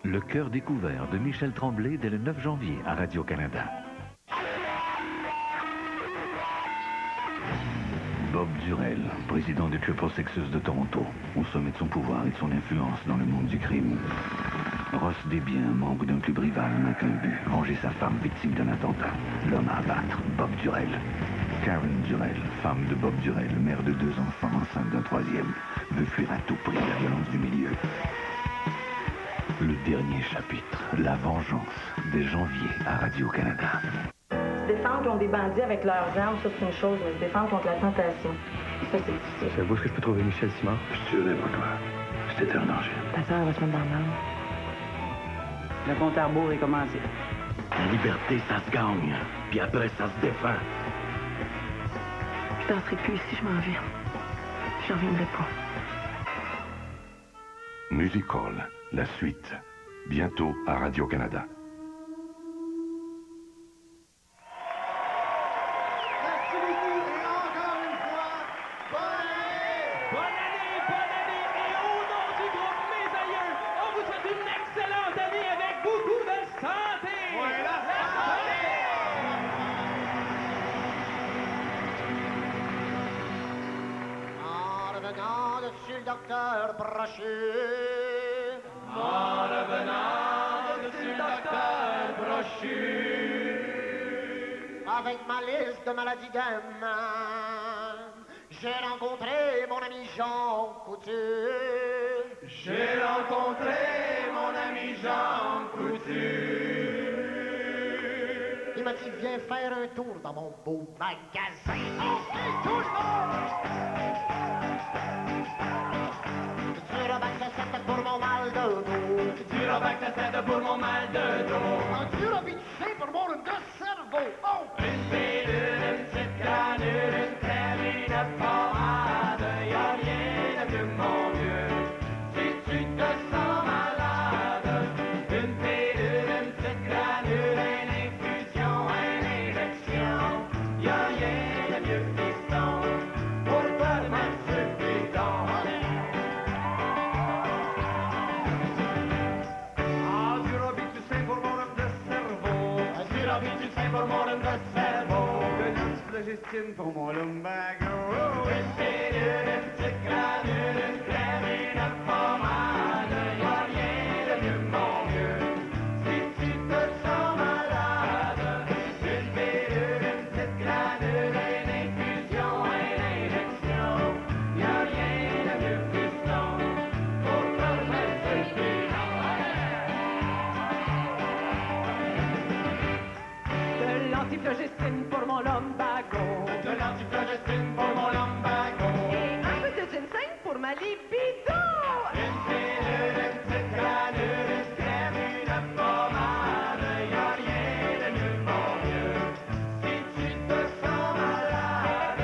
Le cœur découvert de Michel Tremblay dès le 9 janvier à Radio-Canada. Bob Durel, président du Triple Sexes de Toronto, au sommet de son pouvoir et de son influence dans le monde du crime. Ross Desbiens, membre d'un club rival, n'a qu'un but, venger sa femme victime d'un attentat. L'homme à abattre, Bob Durel. Karen Durel, femme de Bob Durel, mère de 2 enfants, enceinte d'un 3e, veut fuir à tout prix la violence du milieu. Le dernier chapitre, la vengeance, dès janvier à Radio-Canada. Se défendre contre des bandits avec leurs armes, ça c'est une chose, mais se défendre contre la tentation, ça c'est difficile. C'est où est-ce que je peux trouver Michel Simard? Je tuerai pour toi. C'était un danger. Ta soeur va se mettre dans le mal. Le compte à rebours est commencé. La liberté, ça se gagne. Puis après, ça se défend. Je danserai plus ici, je m'en vais. Je reviendrai pas. Music Hall, la suite. Bientôt à Radio-Canada. Docteur Brochu. En revenant dessus le docteur Brochu. Avec ma liste de maladies d'âme, j'ai rencontré mon ami Jean Coutu. J'ai rencontré mon ami Jean Coutu. Il m'a dit, viens faire un tour dans mon beau magasin. OK, tout le monde! Du Robac pour mon mal de dos. Du Robac pour mon mal de dos. Du Robicé pour mon rhume de cerveau. Oh! Une pilule, une petite granule, une crème, une pommade. Y'a rien de mieux, mon vieux, si tu te sens malade. Une pilule, une petite granule, une infusion, une injection. Y'a rien de mieux, fiston, pour toi de mettre ce bidon. Pour mon rhume de cerveau, de l'antiflogestine pour mon lumbago. Une pilule, une petite granule, une crème, une pommade. Y'a rien de mieux, mon vieux, si tu te sens malade. Une pilule, une petite granule, une infusion, une injection. Y'a rien de mieux, fiston, pour te remettre ce bidon. De l'antiflogestine pour mon lumbago. De l'antiflogestine pour mon lumbago. Et un peu de ginseng pour ma libido. Une pilule, une petite granule, une crème, une pommade. Y'a rien de mieux, mon vieux, si tu te sens malade.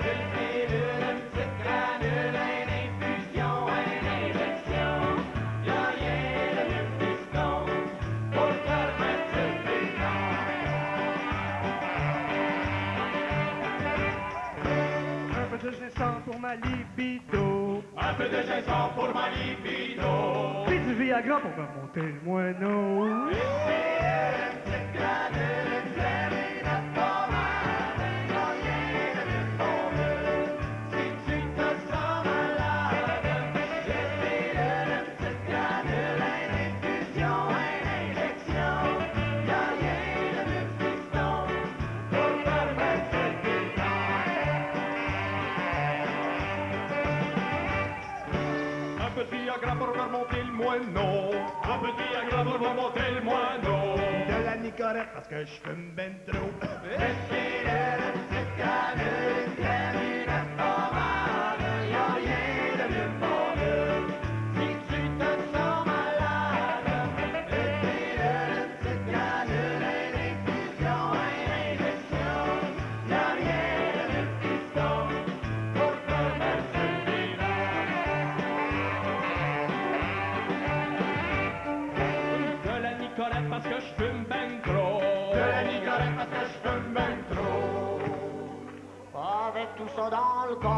Une pilule, une petite granule, une infusion, une injection. Y'a rien de mieux, fiston, pour te remettre ce bidon. Un peu de ginseng pour ma libido. Un peu de ginseng pour ma libido. Puis du Viagra pour me monter le moineau. Une pilule, une petite granule, une crème, une pommade. Y'a rien de mieux, mon vieux, si tu te sens malade. Une pilule, une petite granule, une infusion, une injection. Y'a rien de mieux, fiston, Viagra pour remonter le moineau. Un petit Viagra pour remonter le moineau. De la Nicorette parce que je fume ben trop. Respirer une petite canette, une pommade, y'a rien de mieux pour nous. Si tu te sens malade, respirer une petite canette, une infusion, une injection, y'a rien de mieux que piston pour te mettre sur le divan. De la Nicorette parce que je fume ben trop. De la Nicorette parce que je fume ben trop. Avec tout ça dans le corps,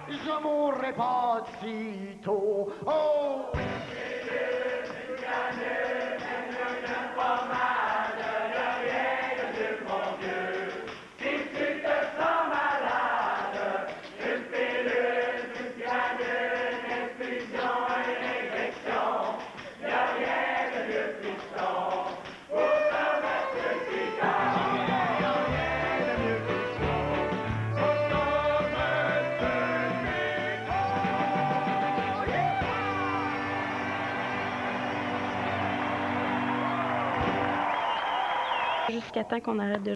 je mourrai pas de sitôt. Oh! Jusqu'à temps qu'on arrête de